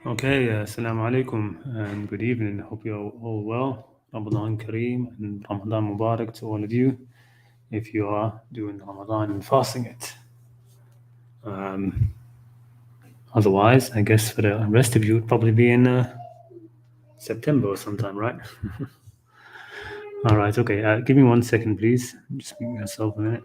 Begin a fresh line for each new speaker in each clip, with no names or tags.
Okay, Salaam alaikum and good evening. Hope you're all well. Ramadan Kareem and Ramadan Mubarak to all of you if you are doing Ramadan and fasting it. Otherwise, I guess for the rest of you, it'd probably be in September or sometime, right? All right, okay. Give me 1 second, please. Just give myself a minute.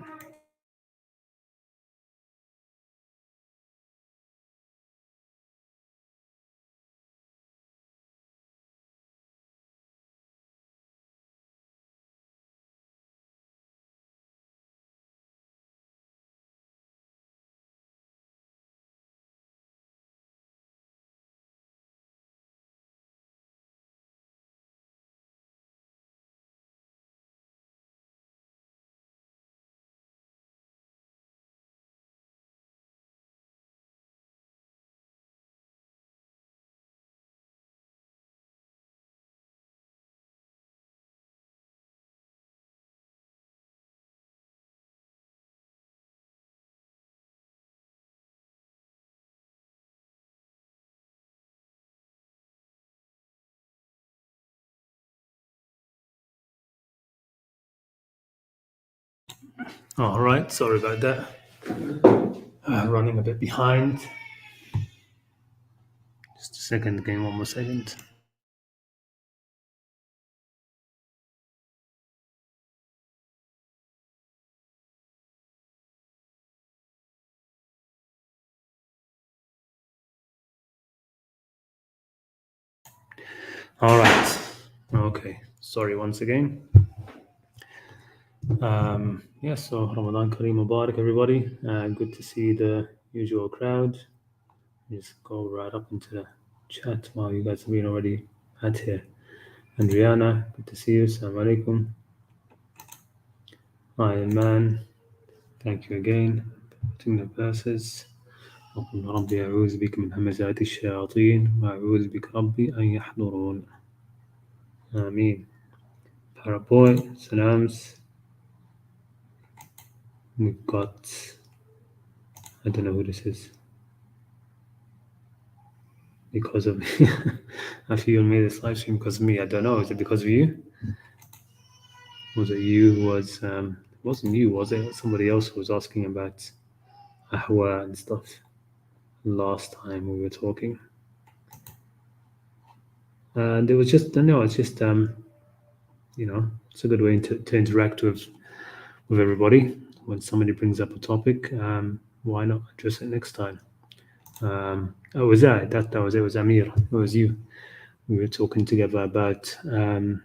All right, sorry about that. Running a bit behind. Just a second, again, 1 more second. All right. Okay. Sorry once again. So Ramadan Kareem Mubarak, everybody. Good to see the usual crowd. Just go right up into the chat while you guys have been already at here. Andriana, good to see you. Assalamu alaikum. Iron Man, thank you again for putting the verses. وقل ربي أعوذ بك من همزات الشياطين وأعوذ بك ربي أن يحضرون. آمين. Paraboy, salams. We've got, I don't know who this is. Because of me. I feel you made this live stream because of me. I don't know. Is it because of you? Was it you who was, it wasn't you, was it? Somebody else who was asking about hawa and stuff last time we were talking. And it was just, no, it's just, it's a good way to interact with everybody. When somebody brings up a topic, why not address it next time? That was it. That was it. It was Amir. It was you. We were talking together about hawa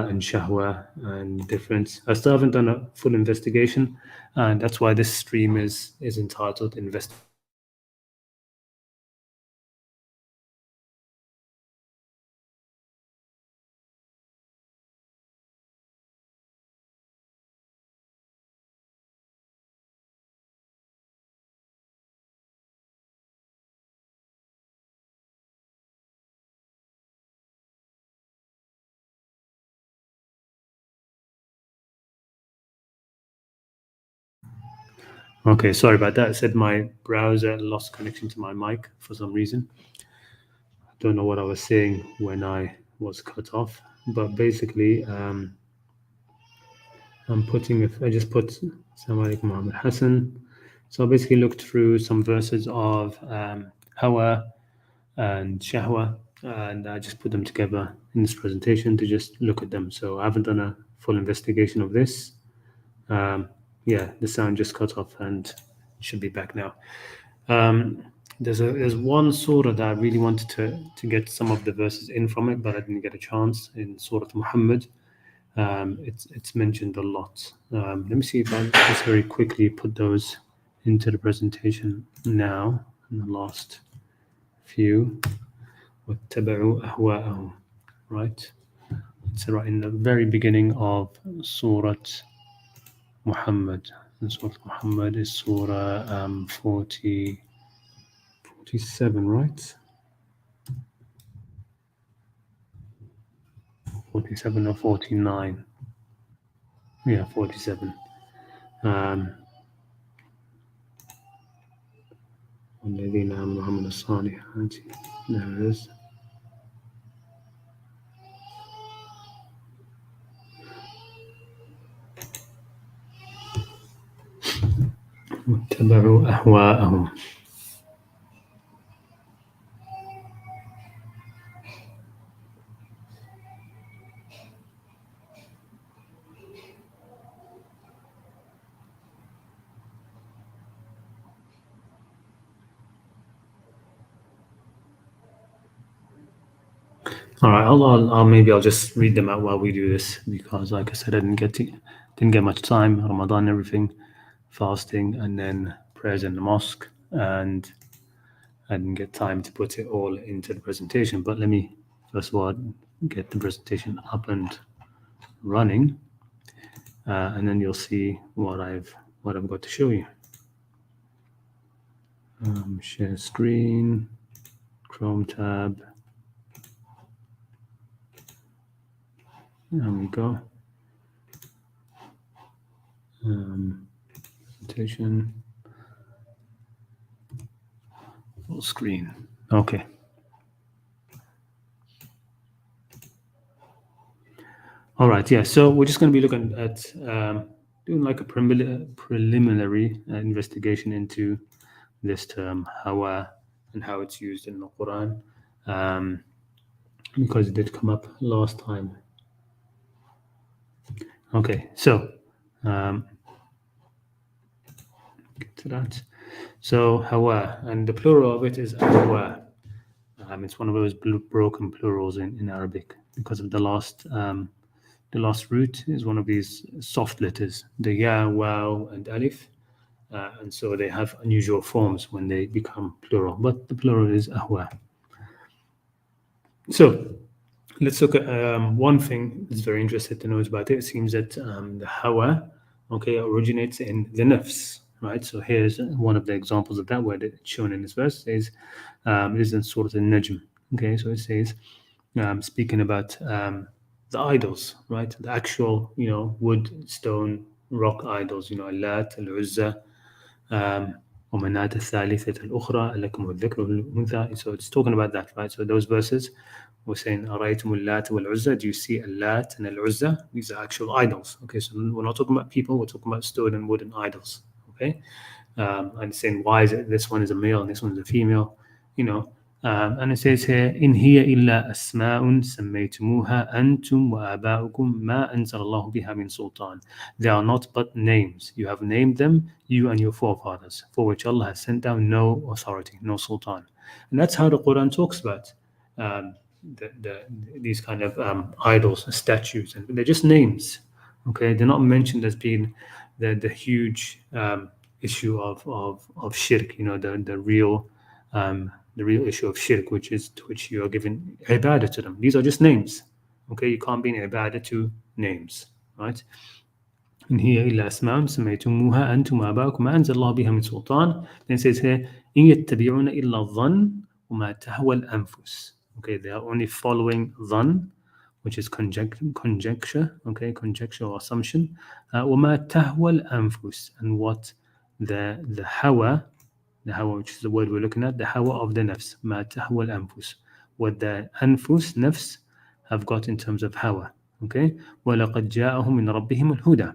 and shahwa and difference. I still haven't done a full investigation, and that's why this stream is entitled Invest. Okay, sorry about that. I said my browser lost connection to my mic for some reason. I don't know what I was saying when I was cut off, but basically, I'm putting. I just put Assalamu alaikum Muhammad Hassan. So I basically looked through some verses of hawa and shahwa, and I just put them together in this presentation to just look at them. So I haven't done a full investigation of this. The sound just cut off and should be back now. There's one surah that I really wanted to get some of the verses in from it, but I didn't get a chance. In Surah Muhammad, it's mentioned a lot. Let me see if I just very quickly put those into the presentation now in the last few. وَاتَّبَعُوا أَهْوَاءَهُمْ. Right? It's right in the very beginning of Surah Muhammad. And Surah Muhammad is Surah 47, right? 47 or 49. Yeah, 47. والذين آمنوا وعملوا الصالحات. There it is. واتبعوا أهواءهم. All right, maybe I'll just read them out while we do this, because like I said, I didn't get much time. Ramadan, everything, fasting, and then prayers in the mosque, and I didn't get time to put it all into the presentation. But let me first of all get the presentation up and running, and then you'll see what I've got to show you. Share screen, Chrome tab. There we go. Presentation. Full screen. Okay. All right. Yeah. So we're just going to be looking at doing like a preliminary investigation into this term hawa and how it's used in the Quran, because it did come up last time. Okay. So get to that. So hawa, and the plural of it is ahwa. It's one of those broken plurals in Arabic because of the last root is one of these soft letters, the ya, waw, and alif, and so they have unusual forms when they become plural. But the plural is ahwa. So let's look at one thing that's very interesting to know about it. It seems that the hawa, originates in the nafs, right? So here's one of the examples of that word it's shown in this verse. It is in Surah Al-Najm. Okay, so it says, speaking about the idols, right? The actual, wood, stone, rock idols, Allat, Al-Uzza, ومناة الثالثة الأخرى لكم الذكر والأنثى. So it's talking about that, right? So those verses were saying أرأيتم اللات والعزى. Do you see Allat and Al-Uzza? These are actual idols. Okay, so we're not talking about people, we're talking about stone and wooden idols. Okay, and saying why is it this one is a male and this one is a female? And it says here, إن هي إلا أسماء سميتموها أنتم وآباؤكم ما أنزل الله بها من سلطان. They are not but names. You have named them, you and your forefathers, for which Allah has sent down no authority, no sultan. And that's how the Quran talks about these kind of idols, statues, and they're just names. Okay, they're not mentioned as being the huge issue of shirk. The real issue of shirk, which you are giving ibadah to them. These are just names. Okay, you can't be in ibadah to names, right? إن هي إلا أسماء سميتموها أنتم وآباؤكم ما أنزل الله بها من سلطان. Then it says here, إن يتبعون إلا الظن وما تهوى الأنفس. Okay, they are only following dhan, which is conjecture, conjecture or assumption. وما تهوى الأنفس, and what the hawa, which is the word we're looking at, the hawa of the nafs, ما تهوى الأنفس, what the anfus, nafs, have got in terms of hawa. Okay, وَلَقَدْ جَاءَهُم مِّن رَبِّهِمُ الْهُدَى.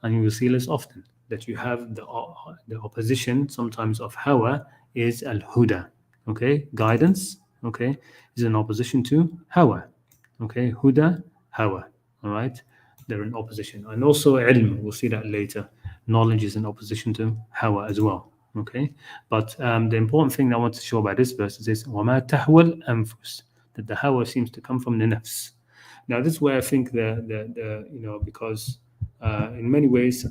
And you will see this often, that you have the opposition sometimes of hawa is al-huda. Okay, guidance, is in opposition to hawa. Okay, huda, hawa. All right, they're in opposition. And also ilm, we'll see that later. Knowledge is in opposition to hawa as well. Okay, but the important thing I want to show about this verse is وَمَا تَهْوَى الْأَنفُسِ, that the hawa seems to come from the nafs. Now, this is where I think because in many ways,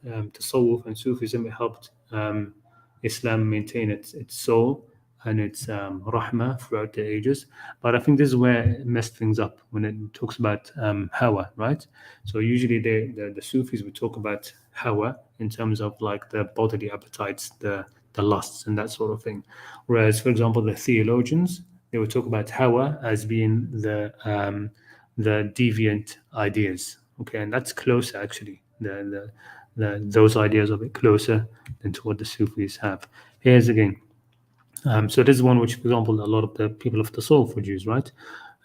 Tasawwuf and Sufism helped Islam maintain its soul and its rahmah throughout the ages. But I think this is where it messed things up when it talks about hawa, right? So usually the Sufis would talk about hawa in terms of like the bodily appetites, the lusts and that sort of thing. Whereas, for example, the theologians, they would talk about hawa as being the deviant ideas. Okay, and that's closer actually. Those ideas are a bit closer than to what the Sufis have. Here's again. So this is one which, for example, a lot of the people of the soul would use, right?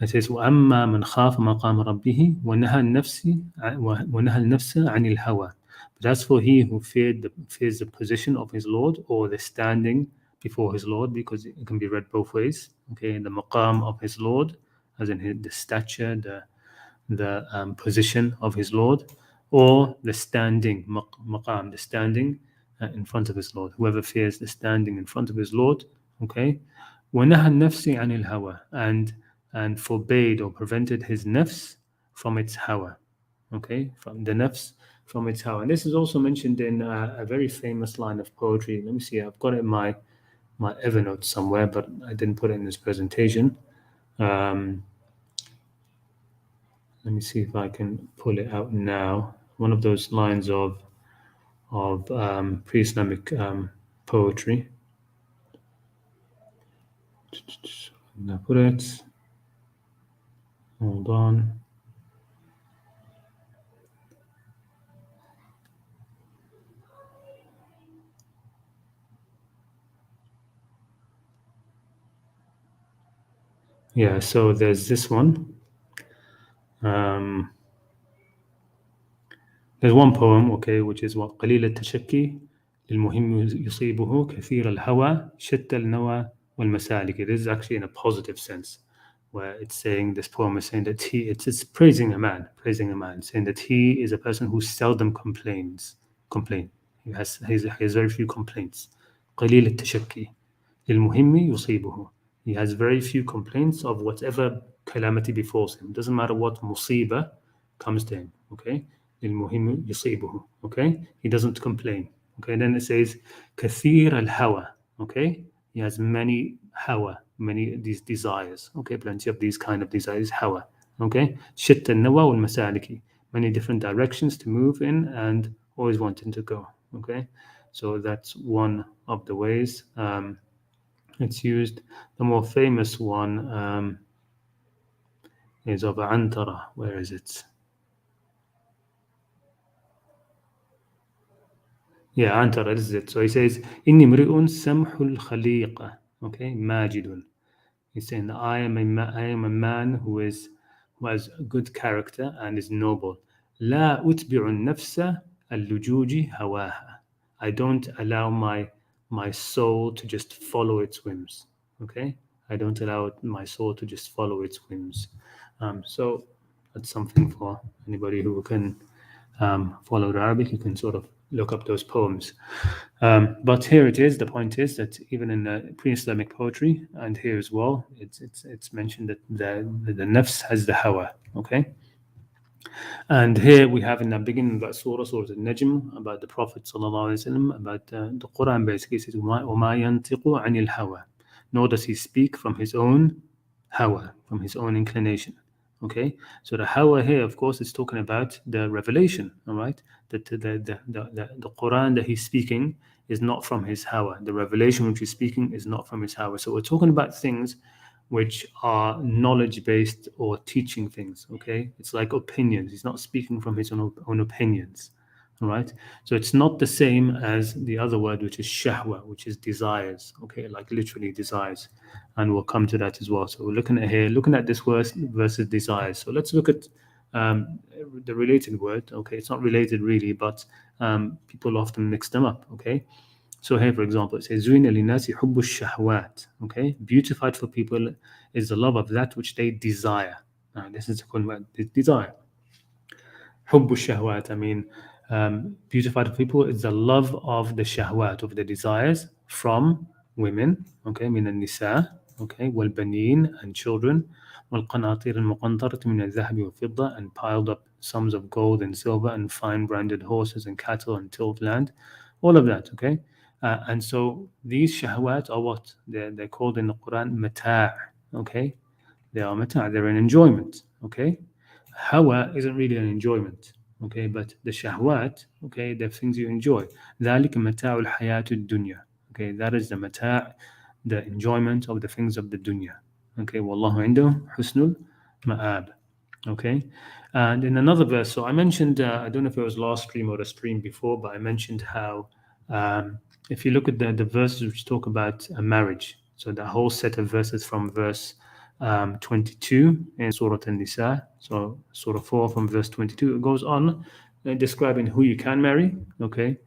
It says, وَأَمَّا مَنْ خَافَ مَقَامَ رَبِّهِ وَنَهَى النَّفْسَ عَنِ الْهَوَى. But as for he who fears the position of his Lord, or the standing before his Lord, because it can be read both ways, okay, the maqam of his Lord, as in the stature, the position of his Lord, or the standing, maqam, the standing in front of his Lord. Whoever fears the standing in front of his Lord, okay, وَنَهَى النَّفْسِ عَنِ الْهَوَى, and forbade or prevented his nafs from its hawa, okay, from the nafs, from its hawa. And this is also mentioned in a very famous line of poetry. Let me see, I've got it in my Evernote somewhere, but I didn't put it in this presentation. Let me see if I can pull it out now. One of those lines of pre-Islamic poetry. Now put it. Hold on. Yeah, so there's this one. There's one poem, okay, which is what قليل التشكي للمهم يصيبه كثير الهوى شتى النوى والمسالك. It is actually in a positive sense, where it's saying, this poem is saying that it's praising a man, saying that he is a person who seldom complain. He has very few complaints. قليل التشكي للمهم يصيبه. He has very few complaints of whatever calamity befalls him. Doesn't matter what musibah comes to him, okay? للمهم يصيبه, okay? He doesn't complain, okay? Then it says كثير الهوى, okay? He has many hawa, many these desires, okay? Plenty of these kind of desires, hawa, okay? شتى النوى والمسالك, many different directions to move in and always wanting to go, okay? So that's one of the ways it's used. The more famous one is of Antara. Where is it? Yeah, Antara, this is it. So he says, إني امرئ سمح الخليقة. Okay, ماجد. He's saying that I am a man who has a good character and is noble. لا أتبع النفس اللجوج هواها. I don't allow my soul to just follow its whims. Okay, I don't allow my soul to just follow its whims. So that's something for anybody who can follow Arabic. You can sort of look up those poems. But here it is. The point is that even in the pre-Islamic poetry, and here as well, it's mentioned that the nafs has the hawa. Okay, and here we have in the beginning of that surah Al-Najm, about the Prophet sallallahu alaihi wasallam, about the Quran. Basically, it says, وَمَا يَنْطِقُ عَنِ الْهَوَى. Nor does he speak from his own hawa, from his own inclination. Okay, so the hawa here, of course, is talking about the revelation. All right, that the Quran that he's speaking is not from his hawa. The revelation which he's speaking is not from his hawa. So we're talking about things which are knowledge based or teaching things. Okay, it's like opinions. He's not speaking from his own opinions. All right, so it's not the same as the other word, which is shahwa, which is desires. Okay, like literally desires, and we'll come to that as well. So we're looking at this verse versus desires. So let's look at the related word. Okay, it's not related really, but people often mix them up. Okay, so here, for example, it says زُينَ لِلنَّاسِ حُبُّ الشَّهْوَاتِ. Okay, beautified for people is the love of that which they desire. Now, this is the word, desire. حُبُّ الشَّهْوَاتِ, I mean, beautified for people is the love of the shahwat, of the desires from women. Okay, من النساء. Okay, والبنين, and children. والقناطير المقنطرة من الذهب والفضة, and piled up sums of gold and silver and fine branded horses and cattle and tilled land. All of that. Okay. And so these shahwat are what? They're called in the Quran mata', okay? They are mata', they're an enjoyment, okay? Hawa isn't really an enjoyment, okay? But the shahwat, okay, they're things you enjoy. ذَلِكَ مَتَاعُ الْحَيَاةُ الدُّنْيَا. Okay, that is the mata', the enjoyment of the things of the dunya. Okay, وَاللَّهُ عِنْدَهُ حُسْنُ الْمَآبِ. Okay, and in another verse, so I mentioned, I don't know if it was last stream or the stream before, but I mentioned how if you look at the verses which talk about marriage, So the whole set of verses from verse 22 in Surah An-Nisa, so Surah 4 from verse 22, it goes on describing who you can marry, okay?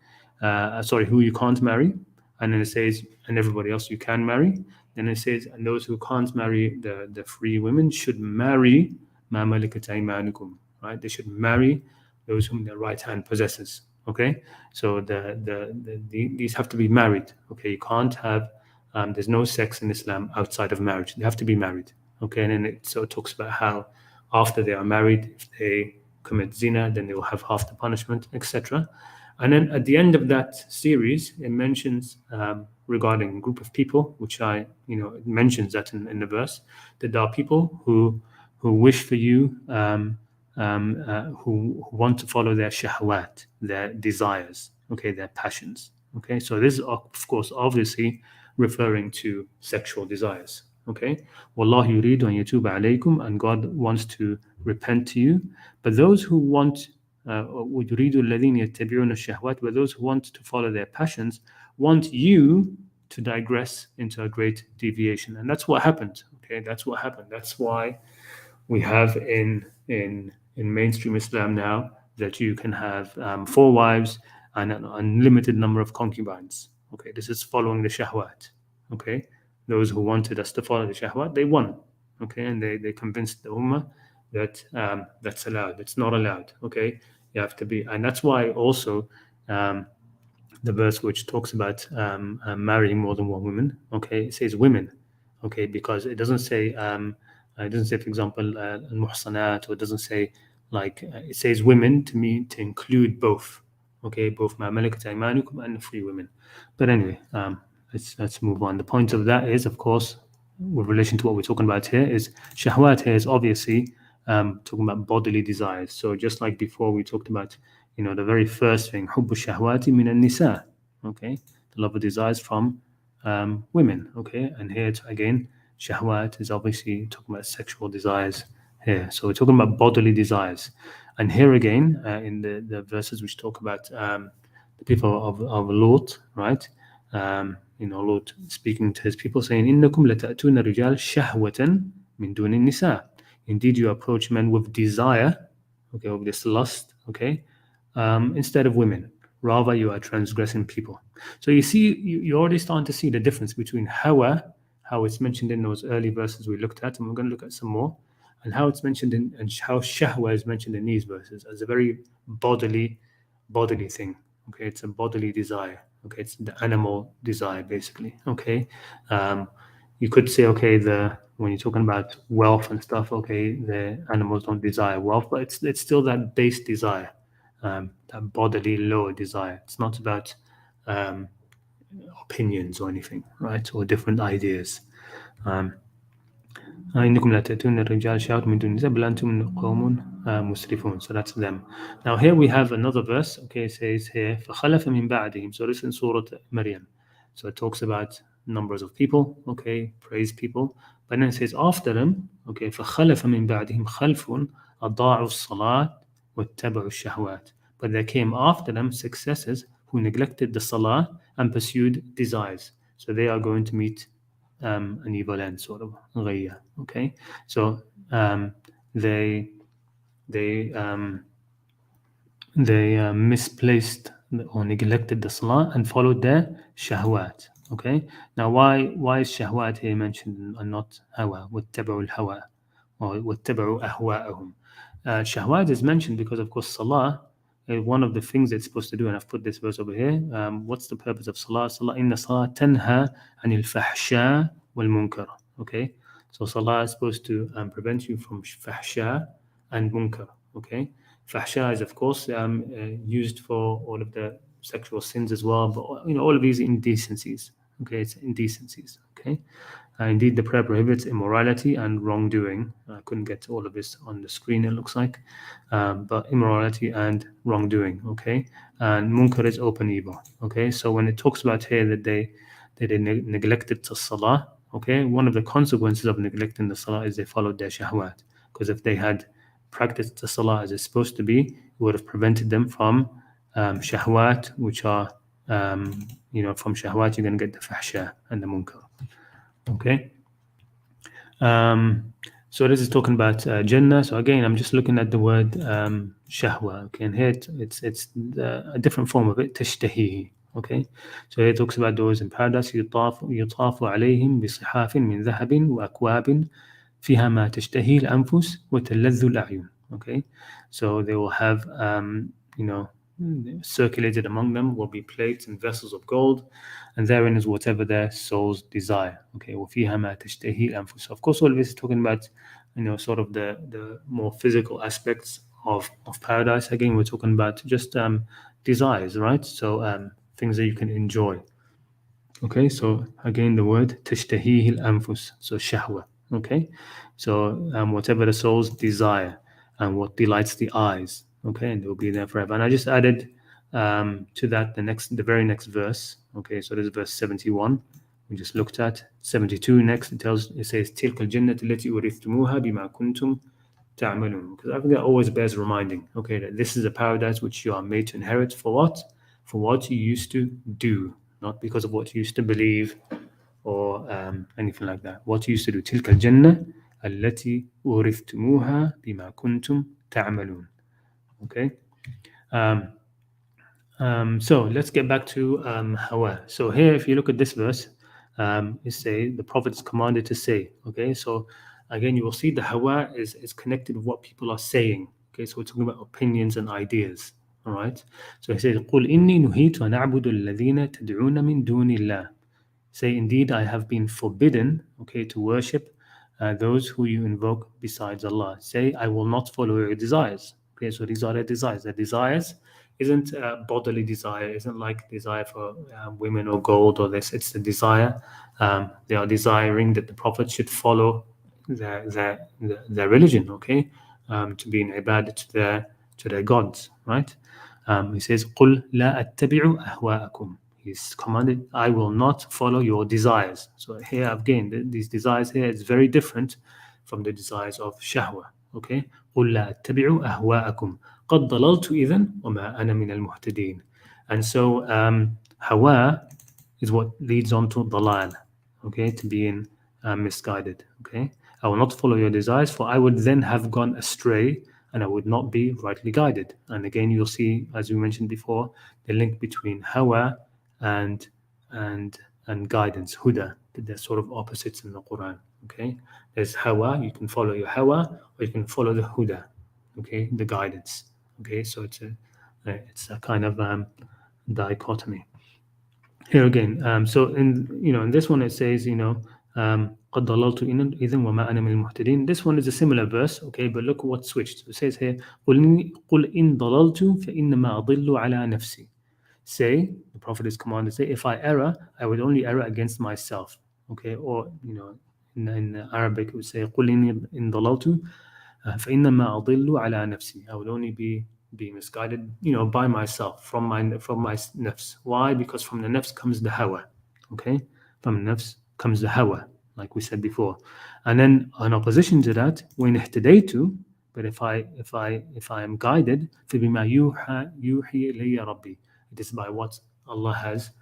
Who you can't marry. And then it says, and everybody else you can marry. Then it says, and those who can't marry the free women should marry ma malakat aymanukum, right? They should marry those whom their right hand possesses. Okay, so these have to be married. Okay, you can't have there's no sex in Islam outside of marriage. They have to be married. Okay, and then it talks about how after they are married, if they commit zina, then they will have half the punishment, etc. And then at the end of that series, it mentions regarding a group of people, which it mentions that in the verse, that there are people who wish for you, who want to follow their shahwat, their desires, okay, their passions. Okay, so this is of course obviously referring to sexual desires. Okay, Wallahu yuridu an yatuba alaykum, and God wants to repent to you. But those who want وَيُرِيدُ الَّذِينَ يَتَّبِعُونَ الشَّهْوَاتِ, but those who want to follow their passions want you to digress into a great deviation. And that's what happened. Okay, that's what happened. That's why we have in mainstream Islam now that you can have 4 wives and an unlimited number of concubines. Okay, this is following the shahwat. Okay, those who wanted us to follow the shahwat, they won. Okay, and they convinced the ummah that that's allowed. It's not allowed. Okay, you have to be, and that's why also the verse which talks about marrying more than one woman. Okay, it says women. Okay, because it doesn't say for example, al-muhsanat, or it doesn't say it says women to include both. Okay, both ma malakat aymanukum and the free women. But anyway, let's move on. The point of that is, of course, with relation to what we're talking about here, is shahwat here is obviously talking about bodily desires. So just like before, we talked about, the very first thing, hubbu shahwati min an-nisa. Okay, the love of desires from women. Okay, and here again, shahwat is obviously talking about sexual desires here. So we're talking about bodily desires. And here again, in the verses which talk about the people of Lot, right? Lot speaking to his people, saying, "Innakum lata'tuna rijal shahwatan min duni nisa." Indeed, you approach men with desire, okay, with this lust, okay, instead of women. Rather, you are transgressing people. So you see, you're already starting to see the difference between hawa, how it's mentioned in those early verses we looked at, and we're going to look at some more, and how it's mentioned and how shahwa is mentioned in these verses as a very bodily thing. Okay, it's a bodily desire. Okay, it's the animal desire basically. Okay, you could say, okay, when you're talking about wealth and stuff, okay, the animals don't desire wealth, but it's still that base desire, that bodily lower desire. It's not about opinions or anything, right, or different ideas. إنكم لا تأتون الرجال شهوة من دون النساء بل أنتم قوم مسرفون. So that's them. Now here we have another verse. Okay, it says here فخلف من بعدهم. So this is in Surah Maryam. So it talks about numbers of people. Okay, praise people. But then it says after them. Okay, فخلف من بعدهم خلف أضاعوا الصلاة واتبعوا الشهوات. But there came after them successors who neglected the salah and pursued desires. So they are going to meet an evil end, sort of ghayya. Okay, so they misplaced or neglected the salah and followed their shahwat. Okay, now why is shahwat here mentioned and not hawa? وَاتَّبَعُوا الْهَوَى or وَاتَّبَعُوا أَهْوَاءَهُم. Shahwat is mentioned because, of course, salah is one of the things it's supposed to do, and I've put this verse over here. What's the purpose of salah? Salah, inna salah tanha anil fahsha wal munkar. Okay, so salah is supposed to prevent you from fahsha and munkar. Okay, fahsha is, of course, used for all of the sexual sins as well, but all of these indecencies. Okay, it's indecencies. Okay, indeed, the prayer prohibits immorality and wrongdoing. I couldn't get to all of this on the screen, it looks like, but immorality and wrongdoing. Okay, and munkar is open evil. Okay, so when it talks about here that they neglected the salah, okay, one of the consequences of neglecting the salah is they followed their shahwat. Because if they had practiced the salah as it's supposed to be, it would have prevented them from shahwat, which are, from shahwat you're going to get the fahsha and the munkar. Okay. So this is talking about Jannah. So again, I'm just looking at the word shahwa. Okay, and here it's a different form of it, tashtahihi. Okay, so here it talks about those in paradise. يطاف عليهم بصحاف من ذهب وأكواب فيها ما تشتهي الأنفس وتلذ الأعين. Okay, so they will have you know, circulated among them will be plates and vessels of gold, and therein is whatever their souls desire. Okay, وفيها ما تشتهي الأنفس. Of course, all of this is talking about, you know, sort of the more physical aspects of paradise. Again, we're talking about just desires, right? So things that you can enjoy. Okay, so again, the word تشتهيه الأنفس, so shahwa. Okay, so whatever the souls desire and what delights the eyes. Okay, and they'll be there forever. And I just added to that the very next verse. Okay, so this is verse 71. We just looked at 72. Next, it says تلك الجنة التي أورثتموها بما كنتم تعملون. Because I think that always bears reminding. Okay, that this is a paradise which you are made to inherit for what? For what you used to do, not because of what you used to believe or anything like that. What you used to do. تلك الجنة التي أورثتموها بما كنتم تعملون. Okay. So let's get back to hawa. So here, if you look at this verse, it say the Prophet is commanded to say. Okay, so again, you will see the hawa is connected with what people are saying. Okay, so we're talking about opinions and ideas. All right. So he says, قُلْ إِنِّي نُهِيتُ أَنْ أَعْبُدُ الَّذِينَ تَدْعُونَ مِن دُونِ اللَّهِ. Say, indeed, I have been forbidden, okay, to worship those who you invoke besides Allah. Say, I will not follow your desires. Okay, so these are their desires. Their desires isn't bodily desire, isn't like desire for women or gold or this. It's the desire. They are desiring that the Prophet should follow their religion, okay, to be in ibadah to their gods, right? He says, قُلْ لَا أَتَّبِعُ أَهْوَاءَكُمْ. He's commanded, I will not follow your desires. So here again, these desires here is very different from the desires of shahwa. Okay, قُلْ لَا أَتَّبِعُ أَهْوَاءَكُمْ قَدْ ضَلَلْتُ إِذًا وَمَا أَنَا مِنَ الْمُهْتَدِينَ. And so hawa is what leads on to dalal, okay, to being misguided. Okay, I will not follow your desires, for I would then have gone astray and I would not be rightly guided. And again, you'll see, as we mentioned before, the link between hawa and guidance, huda. They're sort of opposites in the Quran. Okay, there's hawa, you can follow your hawa, or you can follow the huda. Okay, the guidance. Okay, so it's a kind of dichotomy. Here again, so in this one it says, قد ضللت إذن وما أنا من المهتدين. This one is a similar verse, okay, but look what switched. So it says here, قل إن ضللت فإنما أضل على نفسي. Say, the Prophet is commanded to say, if I err, I would only err against myself. Okay, or in Arabic it would say, قل إن ضللت فإنما أضل على نفسي. I would only be misguided, by myself, from my nafs. Why? Because from the nafs comes the hawa. Okay, from the nafs comes the hawa, like we said before. And then in opposition to that, when ihtadaytu, but if I am guided, فبما يوحي إلي ربي. It is by what Allah has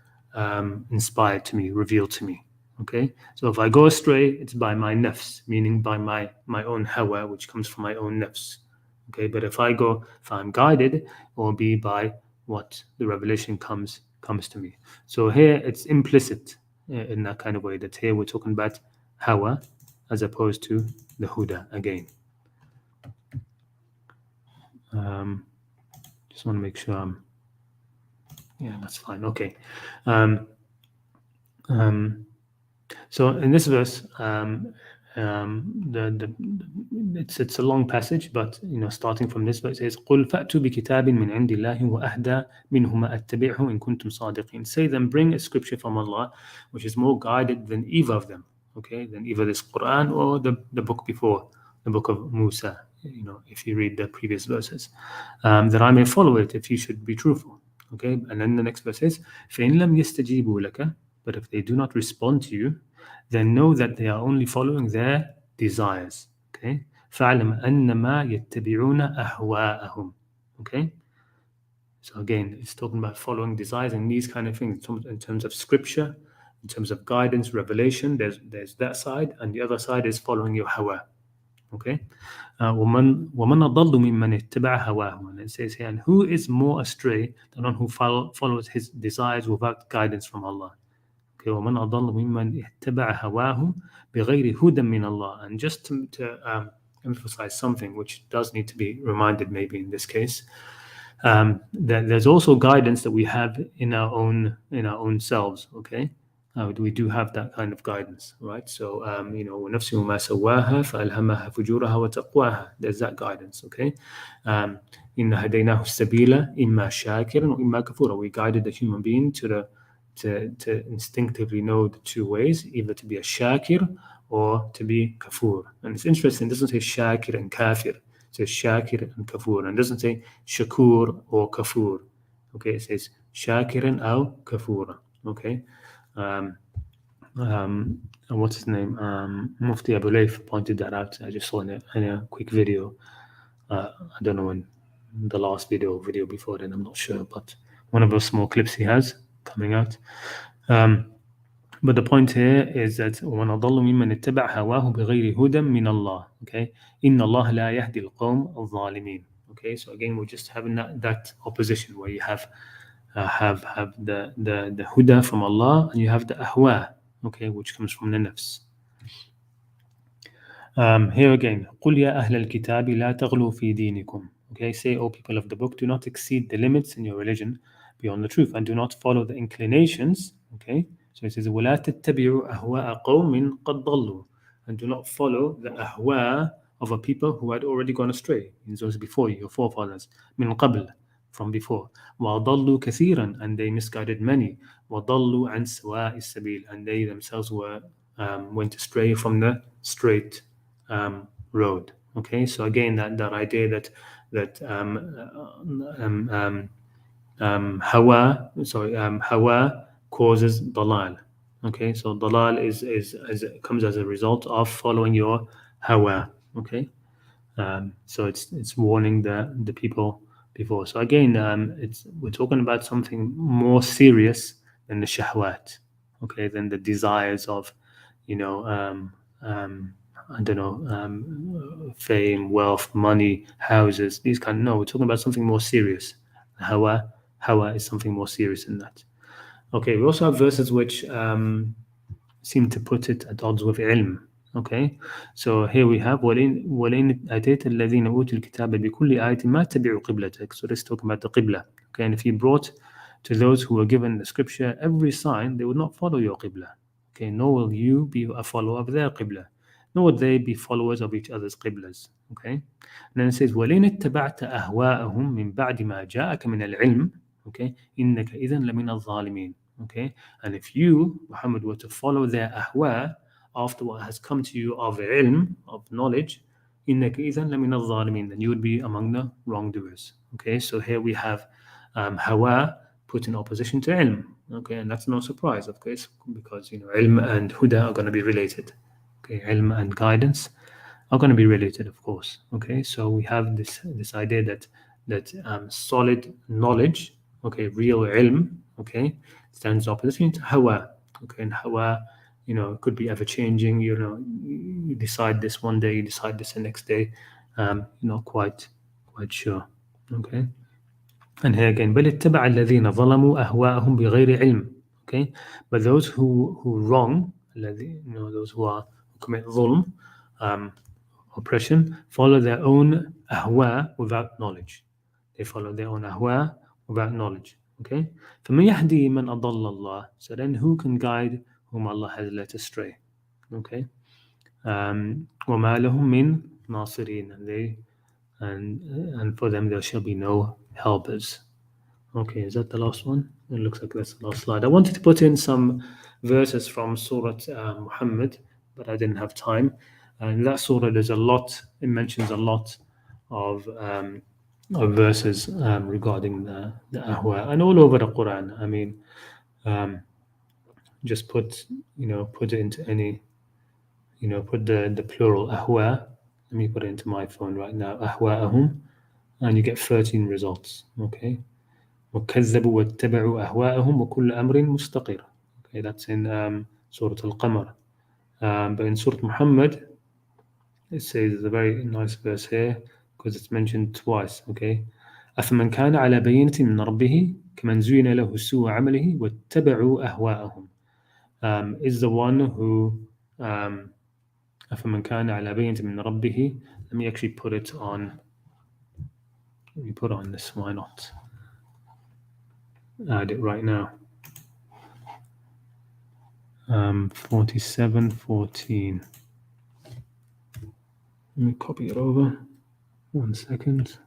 inspired to me, revealed to me. Okay, so if I go astray, it's by my nafs, meaning by my own hawa, which comes from my own nafs. Okay, but if I'm guided, it will be by what the revelation comes to me. So here it's implicit in that kind of way, that here we're talking about hawa as opposed to the huda again. Just want to make sure yeah, that's fine. Okay. So in this verse, it's a long passage, but starting from this verse, it says, "قُلْ فَأْتُوا بِكِتَابٍ مِّنْ عِنْدِ اللَّهِ وَأَهْدَى مِنْهُمَا أَتَّبِعْهُ إِن كُنتُمْ صَادِقِينَ." Say then, bring a scripture from Allah, which is more guided than either of them. Okay, than either this Quran or the book before, the book of Musa. If you read the previous verses, that I may follow it if you should be truthful. Okay, and then the next verse says, فَإِن لَمْ يَسْتَجِيبُوا لَكَ. But if they do not respond to you, then know that they are only following their desires. Okay? فَاعْلَمْ أَنَّمَا يَتَّبِعُونَ أَهْوَاءَهُم. Okay? So again, it's talking about following desires and these kind of things in terms of scripture. In terms of guidance, revelation, there's that side, and the other side is following your hawa. Okay, ومن أضل ممن اتبع هواه. And it says here, and who is more astray than one who follows his desires without guidance from Allah. Okay, ومن أضل ممن اتبع هواه بغير هدى من Allah. And just to emphasize something which does need to be reminded, maybe in this case, that there's also guidance that we have in our own selves. Okay. We do have that kind of guidance, right? So, وَنَفْسٍ وَمَا سَوَّاهَا فَأَلْهَمَهَا فُجُورَهَا وَتَقْوَاهَا. There's that guidance, okay? إِنَّ هَدَيْنَاهُ السَّبِيلَ إِمَّا شَاكِرًا وَإِمَّا كَفُورًا. We guided the human being to instinctively know the two ways, either to be a shakir or to be kafur. And it's interesting, it doesn't say shakir and kafir. It says shakir and kafur. And it doesn't say shakur or kafur. Okay, it says shakiran aw kafura. Okay. What's his name? Mufti Abu Layth pointed that out. I just saw in a quick video. I don't know when the last video before then, I'm not sure, but one of those small clips he has coming out. But the point here is that وَمَنْ أَضَلُّ مِمَّنِ اتَّبَعَ هَوَاهُ بِغَيْرِ هُدًى مِنَ اللَّهِ. Okay, إِنَّ اللَّهَ لَا يَهْدِي الْقَوْمَ الظَّالِمِينَ. Okay, so again we're just having that opposition where you have the huda from Allah, and you have the ahwa, okay, which comes from the nafs. Here again, قُلْ يَا أَهْلَ الْكِتَابِ لَا تَغْلُوا فِي دِينِكُمْ. Okay, say, O people of the book, do not exceed the limits in your religion beyond the truth, and do not follow the inclinations. Okay, so it says, وَلَا تَتَّبِعُوا أَهْوَاءَ قَوْمٍ قَدْ ضَلُّوا. And do not follow the ahwa of a people who had already gone astray, in those before you, your forefathers, مِنْ قَبْلِ, from before. وَضَلُّوا كَثِيرًا, and they misguided many. وَضَلُّوا عَنْ سَوَاءِ السَّبِيلِ, and they themselves went astray from the straight road. Okay, so again, that idea that hawa causes dalal. Okay, so dalal is comes as a result of following your hawa. Okay, so it's warning the people before. So again, we're talking about something more serious than the shahwat. Okay, than the desires of, I don't know, fame, wealth, money, houses. These no, we're talking about something more serious. Hawa is something more serious than that. Okay, we also have verses which seem to put it at odds with ilm. Okay, so here we have وَلَئِنْ أَتَيْتَ الَّذِينَ أُوتُوا الْكِتَابَ بِكُلِّ آيَةٍ مَا تَبِعُوا قِبْلَتَكَ. So let's talk about the qibla. Okay, and if you brought to those who were given the scripture every sign, they would not follow your qibla. Okay, nor will you be a follower of their qibla, nor would they be followers of each other's qiblas. Okay, and then it says وَلَئِنِ اتَّبَعْتَ أَهْوَاءَهُم مِّن بَعْدِ مَا جَاءَكَ مِنَ الْعِلْمِ. Okay, إِنَّكَ إِذًا لَمِنَ الظَّالِمِينَ. Okay, and if you, Muhammad, were to follow their ahwa after what has come to you of ilm, of knowledge, إِنَّكَ إِذًا لَمِنَ الظَّالِمِينَ, then you would be among the wrongdoers. Okay, so here we have hawa put in opposition to ilm. Okay, and that's no surprise, of course, because ilm and huda are going to be related. Okay, ilm and guidance are going to be related, of course. Okay, so we have this idea that solid knowledge, okay, real ilm, okay, stands opposite to hawa. Okay, and hawa, could be ever changing. You decide this one day, you decide this the next day. You're not quite sure. Okay, and here again, بل اتبع الذين ظلموا أهواءهم بغير علم. Okay, but those who wrong, those who commit ظلم, oppression, follow their own ahwa without knowledge. They follow their own ahwa without knowledge. Okay? فَمَنْ يَهْدِي مَنْ أَضَلَّ اللَّهِ. So then who can guide whom Allah has led astray? Okay? وَمَا لَهُم مِّن نَاصِرِينَ. And for them there shall be no helpers. Okay, is that the last one? It looks like that's the last slide. I wanted to put in some verses from Surah Muhammad, but I didn't have time. And in that surah, there's a lot. It mentions a lot of verses regarding the ahwa, and all over the Quran. I mean, just put it into any, put the plural ahwa. Let me put it into my phone right now. Ahwa'ahum, and you get 13 results. Okay. وكذبوا واتبعوا أهواءهم وكل أمر مستقر. Okay, that's in Surah Al-Qamar. But in Surah Muhammad, it says, there's a very nice verse here because it's mentioned twice. Okay, أفمن كان على بينة من ربه كمن زين له سوء عمله واتبعوا أهواءهم. Is the one who أفمن كان على بينة من ربه. Let me actually put it on. Let me put on this. Why not? Add it right now. 47:14. Let me copy it over. 1 second.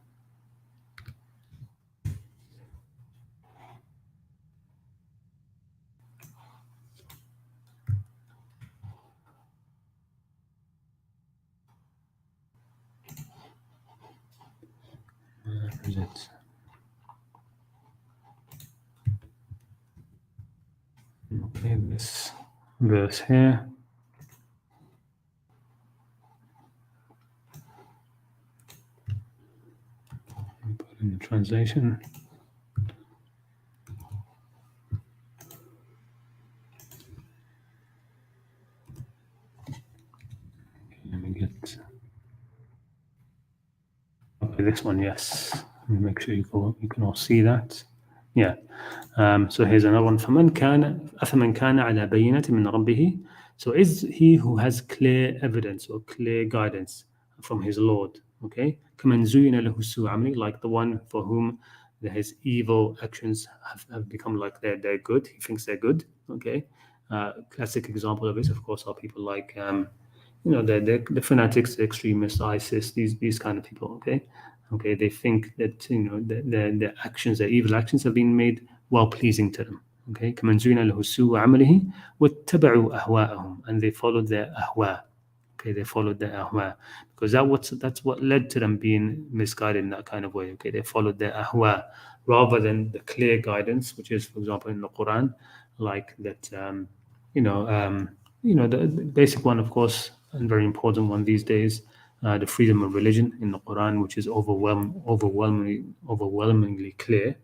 Where is it? Okay, this verse here. Put in the translation. Okay, let me get. Okay, this one, yes. Let me make sure you can all see that. Yeah. So here's another one. أفمن كان على بينة من ربه. So is he who has clear evidence or clear guidance from his Lord, okay? كمن زين له سوء عمله, like the one for whom his evil actions have become like they're good. He thinks they're good, okay? Classic example of this, of course, are people like the fanatics, the extremists, ISIS, these kind of people, okay? Okay, they think that their actions, their evil actions, have been made well pleasing to them. Okay, كمن زين له سوء عمله واتبعوا أهواءهم, and they followed their ahwa. Okay, they followed their ahwa because that's what led to them being misguided in that kind of way. Okay, they followed their ahwa rather than the clear guidance, which is, for example, in the Quran, like that. The basic one, of course, and very important one these days, the freedom of religion in the Quran, which is overwhelmingly clear.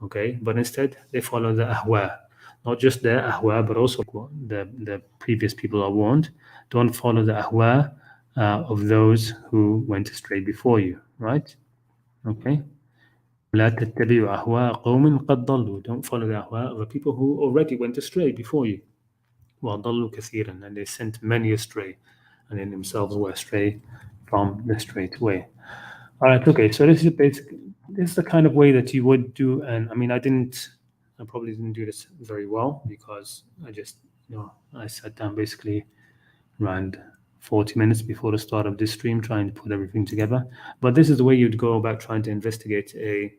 Okay, but instead they follow the ahwa, not just their ahwa, but also the previous people are warned: don't follow the ahwa of those who went astray before you. Right? Okay. لا تتبعوا أهواء قوم قد ضلوا. Don't follow the ahwa of the people who already went astray before you. وَضَلُّوا كَثِيرًا, and they sent many astray, and in themselves were astray from the straight way. All right, okay, so this is the kind of way that you would do, and I mean, I probably didn't do this very well because I sat down basically around 40 minutes before the start of this stream trying to put everything together. But this is the way you'd go about trying to investigate a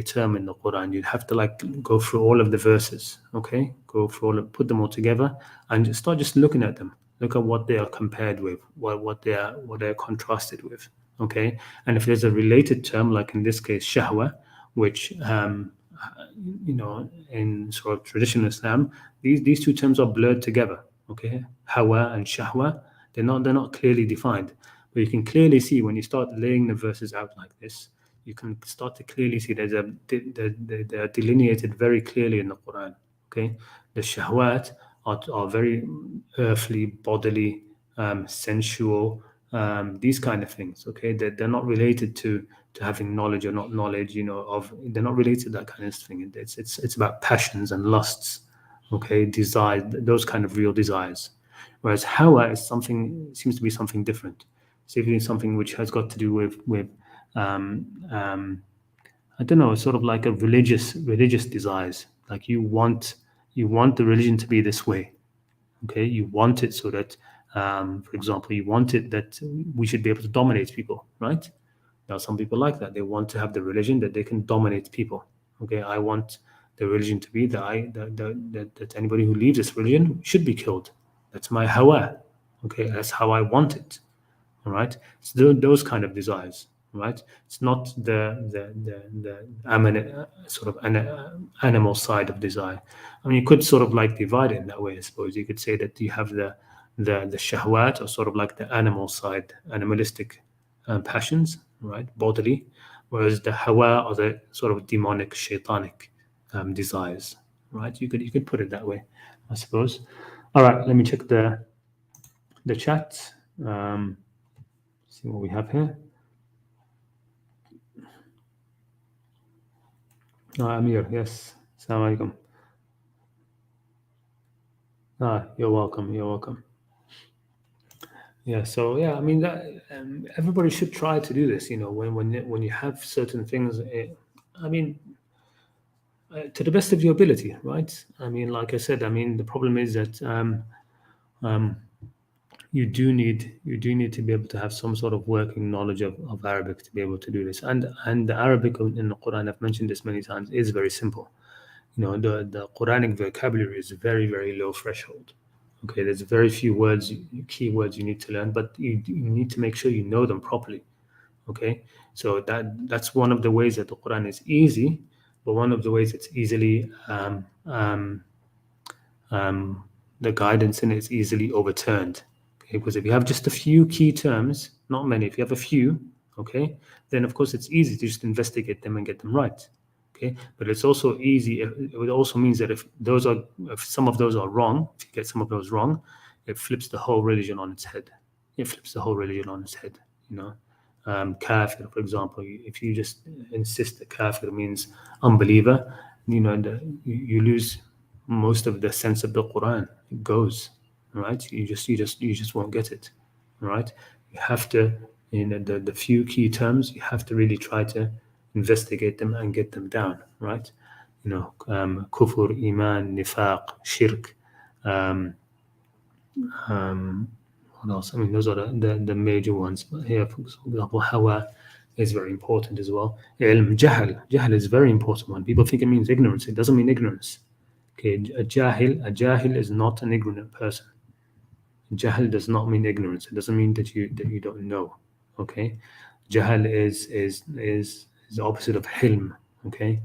term in the Quran. You'd have to go through all of the verses, okay? Go through put them all together, and start just looking at them. Look at what they are compared with, what they are contrasted with, okay? And if there's a related term, like in this case, shahwa, which in sort of traditional Islam, these two terms are blurred together, okay? Hawa and shahwa, they're not clearly defined, but you can clearly see when you start laying the verses out like this. You can start to clearly see they are delineated very clearly in the Quran. Okay, the shahwat are very earthly, bodily, sensual, these kind of things. Okay, they're not related to having knowledge or not knowledge. They're not related to that kind of thing. It's about passions and lusts. Okay, desires, those kind of real desires. Whereas hawa seems to be something different. It's even something which has got to do with I don't know, sort of like a religious desires. Like you want the religion to be this way. Okay, you want it so that, for example, you want it that we should be able to dominate people, right? Now, some people like that. They want to have the religion that they can dominate people. Okay, I want the religion to be that anybody who leaves this religion should be killed. That's my hawa. Okay, that's how I want it. All right, it's those kind of desires. Right, it's not the sort of animal side of desire. I mean, you could sort of divide it in that way. I suppose you could say that you have the shahwat, or sort of like the animal side, animalistic passions, right, bodily, whereas the hawa are the sort of demonic, shaitanic desires, right? You could put it that way, I suppose. All right, let me check the chat. See what we have here. Amir, yes. Assalamu alaikum. You're welcome. You're welcome. Yeah. So yeah, I mean that everybody should try to do this. You know, when you have certain things. I mean, to the best of your ability, right? I mean, like I said, I mean the problem is that um, you do need to be able to have some sort of working knowledge of Arabic to be able to do this. And the Arabic in the Quran, I've mentioned this many times, is very simple. You know, the Quranic vocabulary is very, very low threshold. Okay, there's very few words, key words you need to learn, but you need to make sure you know them properly. Okay, so that's one of the ways that the Quran is easy, but one of the ways it's easily the guidance in it is easily overturned. Okay, because if you have just a few key terms, not many, if you have a few, okay, then of course it's easy to just investigate them and get them right. Okay, but it's also easy. It also means that if some of those are wrong, if you get some of those wrong, it flips the whole religion on its head. It flips the whole religion on its head. You know, kafir, for example, if you just insist that kafir means unbeliever, you know, you lose most of the sense of the Quran. It goes, right? You just won't get it, right? You have to, you know, the few key terms, you have to really try to investigate them and get them down, right? You know, kufur, iman, nifaq, shirk, um, what else? I mean, those are the major ones. But here, for example, hawa is very important as well. Ilm, jahl is a very important one. People think it means ignorance. It doesn't mean ignorance. Okay, a jahil is not an ignorant person. Jahl does not mean ignorance. It doesn't mean that you don't know. Okay, jahl is the opposite of hilm. Okay,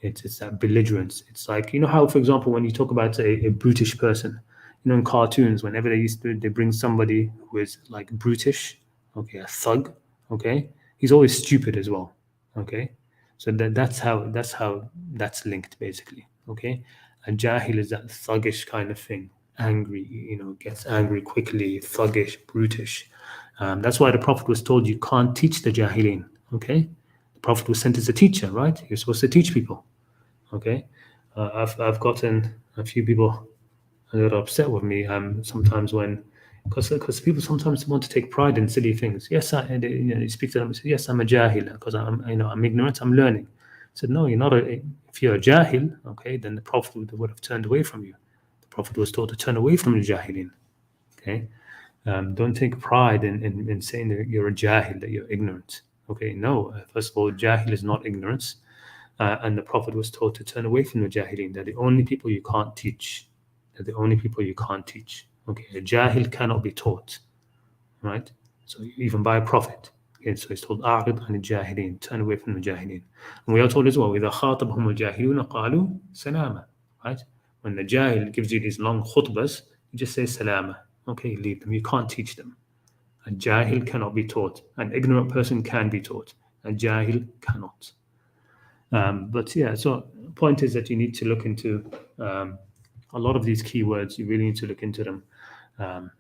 it's that belligerence. It's like, you know how, for example, when you talk about a brutish person, you know, in cartoons, whenever they bring somebody who is like brutish, okay, a thug, okay, he's always stupid as well. Okay, so that's how that's linked basically. Okay, a jahil is that thuggish kind of thing, angry, you know, gets angry quickly, thuggish, brutish. That's why the Prophet was told you can't teach the jahilin. Okay, the Prophet was sent as a teacher, right? You're supposed to teach people. Okay, I've gotten a few people that are upset with me sometimes when because people sometimes want to take pride in silly things. Yes, you speak to them and say, yes, I'm a jahil because I'm ignorant, I'm learning. I said, no, you're not. If you're a jahil, okay, then the Prophet would have turned away from you. The Prophet was told to turn away from the jahilin. Okay, don't take pride in saying that you're a jahil, that you're ignorant. Okay, no. First of all, jahil is not ignorance. And the Prophet was told to turn away from the jahilin. They're the only people you can't teach. They're the only people you can't teach. Okay, a jahil cannot be taught, right? So even by a prophet. Okay, so he's told, أعرض عن الجاهلين, turn away from the jahilin. And we are told as well, إذا خاطبهم الجاهلون قالوا سلاما, right? When the jahil gives you these long khutbas, you just say salama. Okay, leave them. You can't teach them. A jahil cannot be taught. An ignorant person can be taught. A jahil cannot. But yeah, so the point is that you need to look into a lot of these keywords. You really need to look into them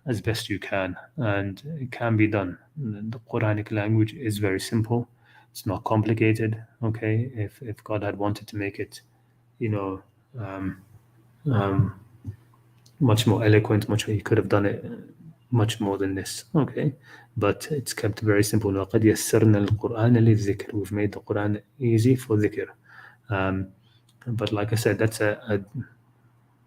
as best you can, and it can be done. The Quranic language is very simple. It's not complicated. Okay, if God had wanted to make it, you know, um, much more eloquent, he could have done it much more than this. Okay, but it's kept very simple. وَقَدْ يَسَّرْنَا الْقُرْآنَ لِلذِّكْرِ. We've made the Quran easy for dhikr. But like I said, that's I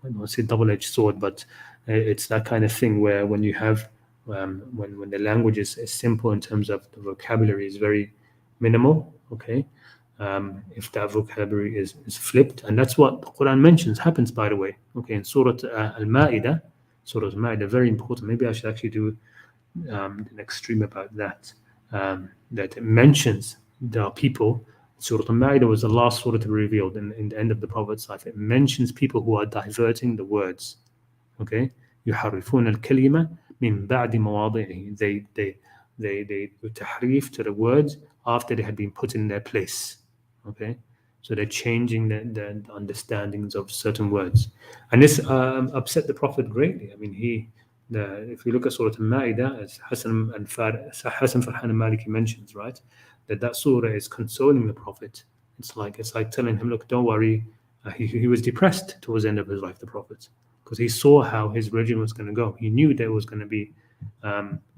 don't want to say double-edged sword, but it's that kind of thing where when you have when the language is simple in terms of the vocabulary is very minimal. Okay, if that vocabulary is flipped, and that's what the Quran mentions happens, by the way. Okay, in Surah Al-Ma'idah, very important. Maybe I should actually do the next stream about that. That it mentions there are people. Surah Al-Ma'idah was the last surah to be revealed in the end of the Prophet's life. It mentions people who are diverting the words. Okay, يحرفون الكلمة من بعد مواضعه. They tahrif to the words after they had been put in their place. Okay, So they're changing the understandings of certain words, and this upset the Prophet greatly. I mean, if you look at Surah Al-Ma'idah, as Hassan Farhan al-Maliki mentions, right, that surah is consoling the Prophet. It's like telling him, look, don't worry. He was depressed towards the end of his life, the Prophet, because he saw how his religion was going to go. He knew there was going to be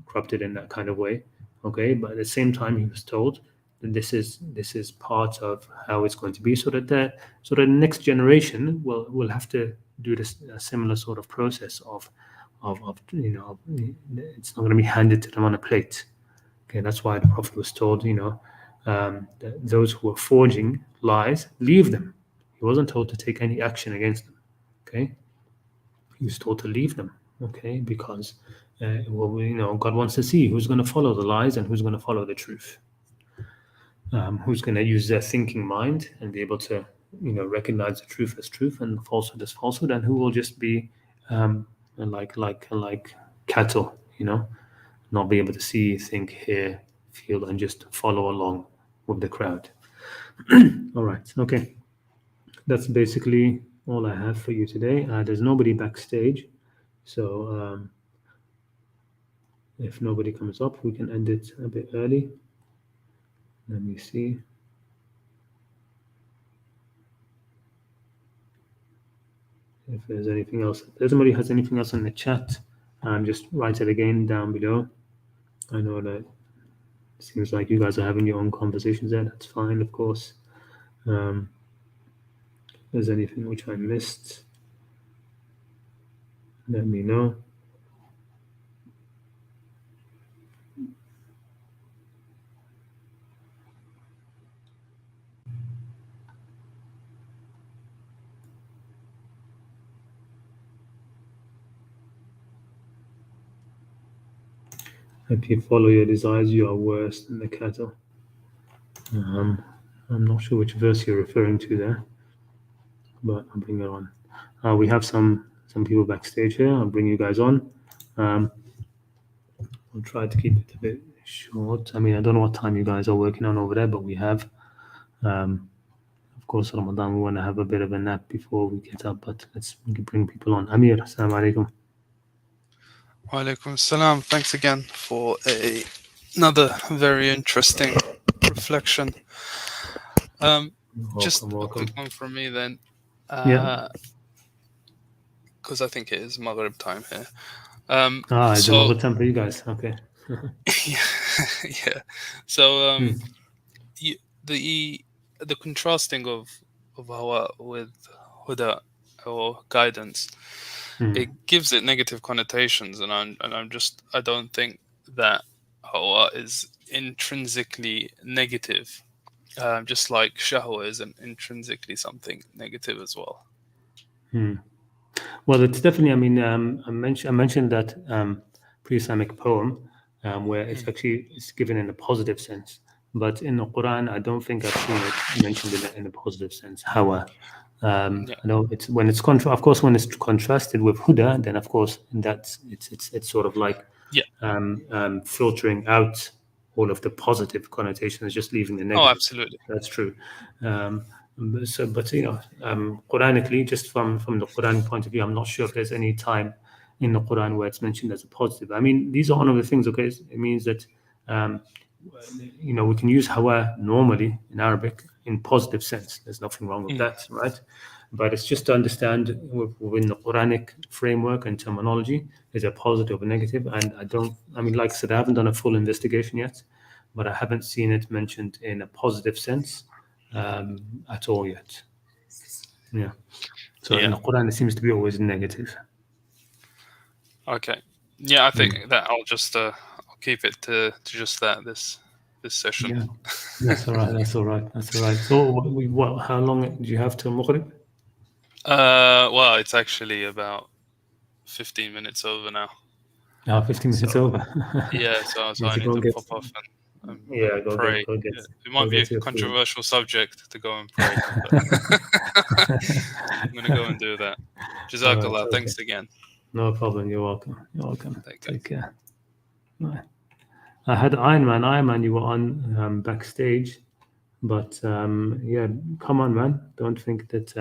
corrupted in that kind of way. Okay, but at the same time, he was told that this is part of how it's going to be, so that the next generation will have to do this a similar sort of process of it's not going to be handed to them on a plate. Okay, that's why the Prophet was told, that those who are forging lies, leave them. He wasn't told to take any action against them. Okay, he was told to leave them. Okay, because God wants to see who's going to follow the lies and who's going to follow the truth. Who's going to use their thinking mind and be able to, recognize the truth as truth and falsehood as falsehood, and who will just be like cattle, not be able to see, think, hear, feel, and just follow along with the crowd. All right, okay. That's basically all I have for you today. There's nobody backstage, so if nobody comes up, we can end it a bit early. Let me see. If there's anything else, if somebody has anything else in the chat, just write it again down below. I know that it seems like you guys are having your own conversations there. That's fine, of course. If there's anything which I missed, let me know. If you follow your desires, you are worse than the cattle. I'm not sure which verse you're referring to there, but I'll bring it on. We have some people backstage here. I'll bring you guys on. I'll try to keep it a bit short. I mean, I don't know what time you guys are working on over there, but we have, of course, Ramadan. We want to have a bit of a nap before we get up, but let's bring people on. Amir, assalamu alaikum.
Wa alaikum salam. Thanks again for another very interesting reflection. Just
Welcome.
a quick one from me then.
Yeah.
Because I think it is Maghrib time here.
It's the Maghrib time for you guys. Okay.
Yeah. So the contrasting of hawa with huda or guidance, it gives it negative connotations, and I don't think that hawa is intrinsically negative, just like shahwa is intrinsically something negative as well.
Well, it's definitely. I mean, I mentioned that pre-Islamic poem where it's given in a positive sense, but in the Quran, I don't think I've seen it mentioned in a positive sense. Hawa. I know it's when it's of course, when it's contrasted with huda, then of course it's sort of like filtering out all of the positive connotations, just leaving the negative.
Oh, absolutely.
That's true. But Quranically, just from the Quranic point of view, I'm not sure if there's any time in the Quran where it's mentioned as a positive. I mean, these are one of the things. Okay, it means that we can use hawa normally in Arabic in positive sense. There's nothing wrong with that, right? But it's just to understand within the Quranic framework and terminology, is a positive or negative. And like I said, I haven't done a full investigation yet, but I haven't seen it mentioned in a positive sense at all yet. Yeah. So in the Quran, it seems to be always negative.
Okay. Yeah, I think that I'll just I'll keep it to just that this session.
Yeah, that's all right. That's all right. That's all right. So, how long do you have till Maghrib?
Well, it's actually about 15 minutes over now.
15 minutes over.
Yeah, so I need to pop off and pray. It might be a controversial subject to go and pray. I'm going to go and do that. Jazakallah. Right, thanks again.
No problem. You're welcome. You're welcome. Take care. Right. I had Iron Man. You were on backstage. But yeah, come on, man. Don't think that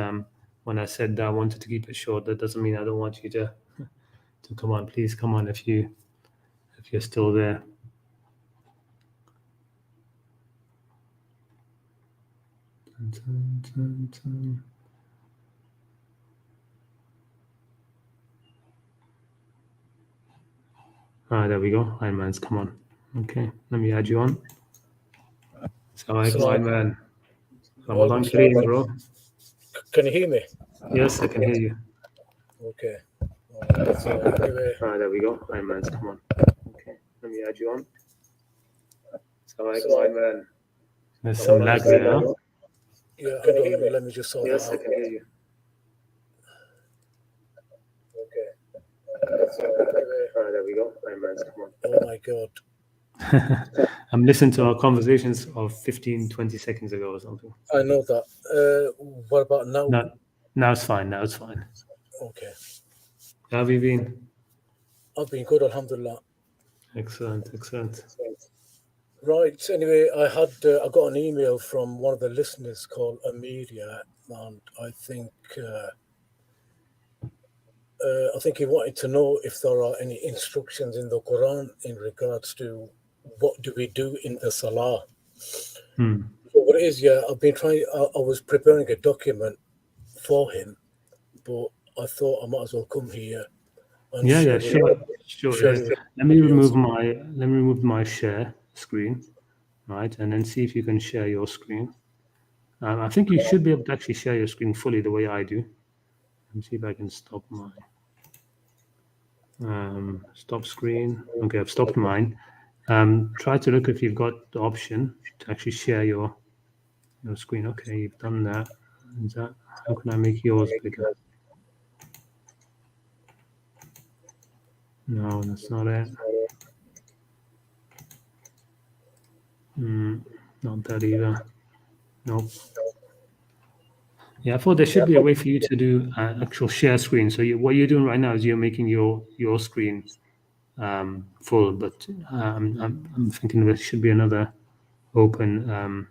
when I said that I wanted to keep it short, that doesn't mean I don't want you to come on. Please come on if you're still there. There we go. Iron Man's come on. Okay, let me add you on. Assalamualaikum, Iron Man. Ramadan Kareem, bro.
Can you hear me?
Yes, I can hear you.
Okay. Anyway,
There we go. Iron Man's come on. Okay, let me add you on. Assalamualaikum, Iron Man. There's some lag there, huh?
Yeah, can you hear me? Let me just solve
Yes,
that
I can hear you.
Okay.
There we go. Iron Man's come on.
Oh my God.
I'm listening to our conversations of 15, 20 seconds ago or something.
I know that. What about now?
Now it's fine. Now it's fine.
Okay.
How have you been?
I've been good, alhamdulillah.
Excellent.
Right. Anyway, I got an email from one of the listeners called Amelia, and I think he wanted to know if there are any instructions in the Quran in regards to what do we do in the Salah. So what it is, I've been trying. I was preparing a document for him, but I thought I might as well come here. And
Sure. Let me remove my share screen, right, and then see if you can share your screen. I think you should be able to actually share your screen fully the way I do. Let me see if I can stop my stop screen. Okay, I've stopped mine. Try to look if you've got the option to actually share your screen. Okay, you've done that. How can I make yours bigger? No, that's not it. Not that either. Nope. Yeah, I thought there should be a way for you to do actual share screen. So what you're doing right now is you're making your screen full, but I'm thinking there should be another open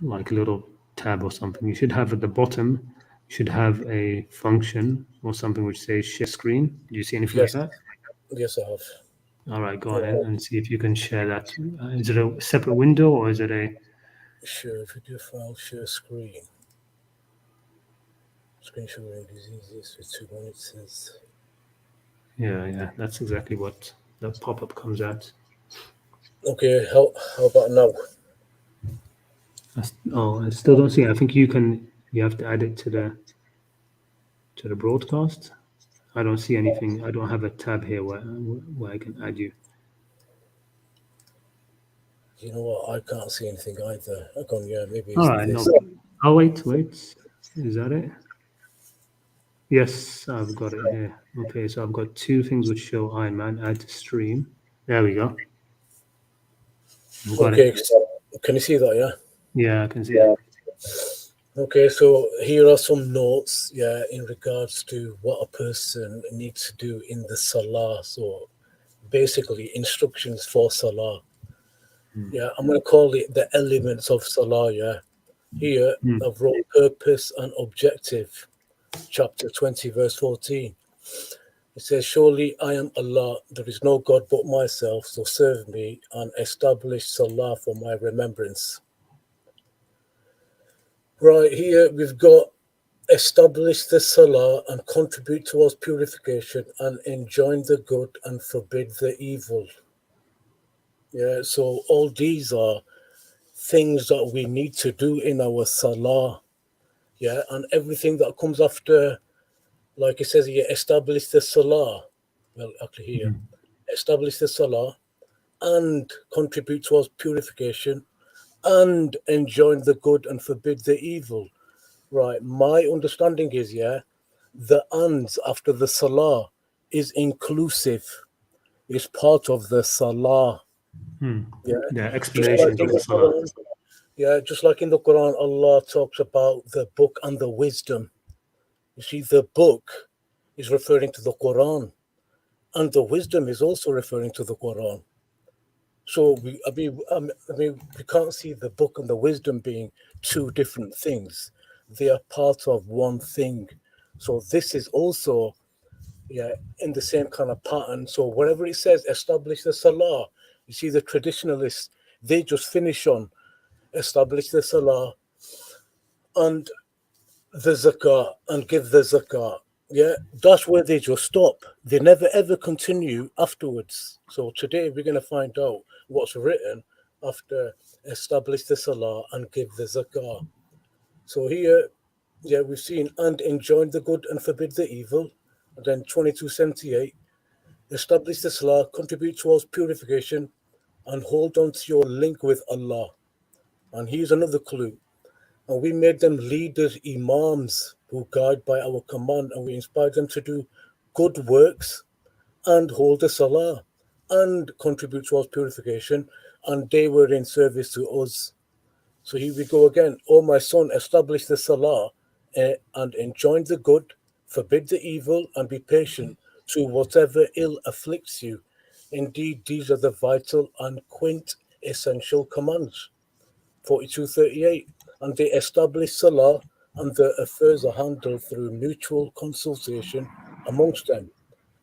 like a little tab or something. You should have at the bottom. You should have a function or something which says share screen. Do you see anything like that?
Yes, I have.
All right, go on in and see if you can share that. Is it a separate window or is it a?
Sure, video file, share screen. Screen sharing is easiest with 2 minutes.
Yeah, that's exactly what the pop-up comes at.
Okay, how about now?
I still don't see it. I think you have to add it to the broadcast. I don't see anything. I don't have a tab here where I can add you.
You know what? I can't see anything either. Maybe it's
all right,
this.
No. Oh, wait. Is that it? Yes, I've got it here. Okay, so I've got two things which show Iron Man. Add to stream. There we go.
Okay, can you see that? Yeah.
Yeah, I can see it.
Okay, so here are some notes, in regards to what a person needs to do in the Salah. So basically, instructions for Salah. Yeah, I'm going to call it the elements of Salah. Yeah. Here, I've wrote purpose and objective, chapter 20, verse 14. It says, surely I am Allah, there is no God but myself, so serve me and establish Salah for my remembrance. Right, here we've got establish the Salah and contribute towards purification and enjoin the good and forbid the evil. Yeah, so all these are things that we need to do in our Salah. Yeah, and everything that comes after, like it says here, establish the Salah. Well, actually here, establish the Salah and contribute towards purification and enjoin the good and forbid the evil. Right, my understanding is, the ands after the Salah is inclusive. It's part of the Salah.
Yeah, explanations of the Salah.
Yeah, just like in the Quran, Allah talks about the book and the wisdom. You see, the book is referring to the Quran, and the wisdom is also referring to the Quran. So we can't see the book and the wisdom being two different things. They are part of one thing. So this is also in the same kind of pattern. So whatever it says, establish the Salah. You see, the traditionalists, they just finish on establish the Salah and the Zakah and give the Zakah. Yeah, that's where they just stop. They never ever continue afterwards. So today we're going to find out what's written after establish the Salah and give the Zakah. So here, we've seen and enjoin the good and forbid the evil. And then 2278, establish the Salah, contribute towards purification, and hold on to your link with Allah. And here's another clue. And we made them leaders, imams, who guide by our command, and we inspired them to do good works and hold the Salah and contribute towards purification, and they were in service to us. So here we go again. Oh, my son, establish the Salah and enjoin the good, forbid the evil, and be patient to whatever ill afflicts you. Indeed, these are the vital and quintessential commands. 4238. And they establish Salah, and their affairs are handled through mutual consultation amongst them,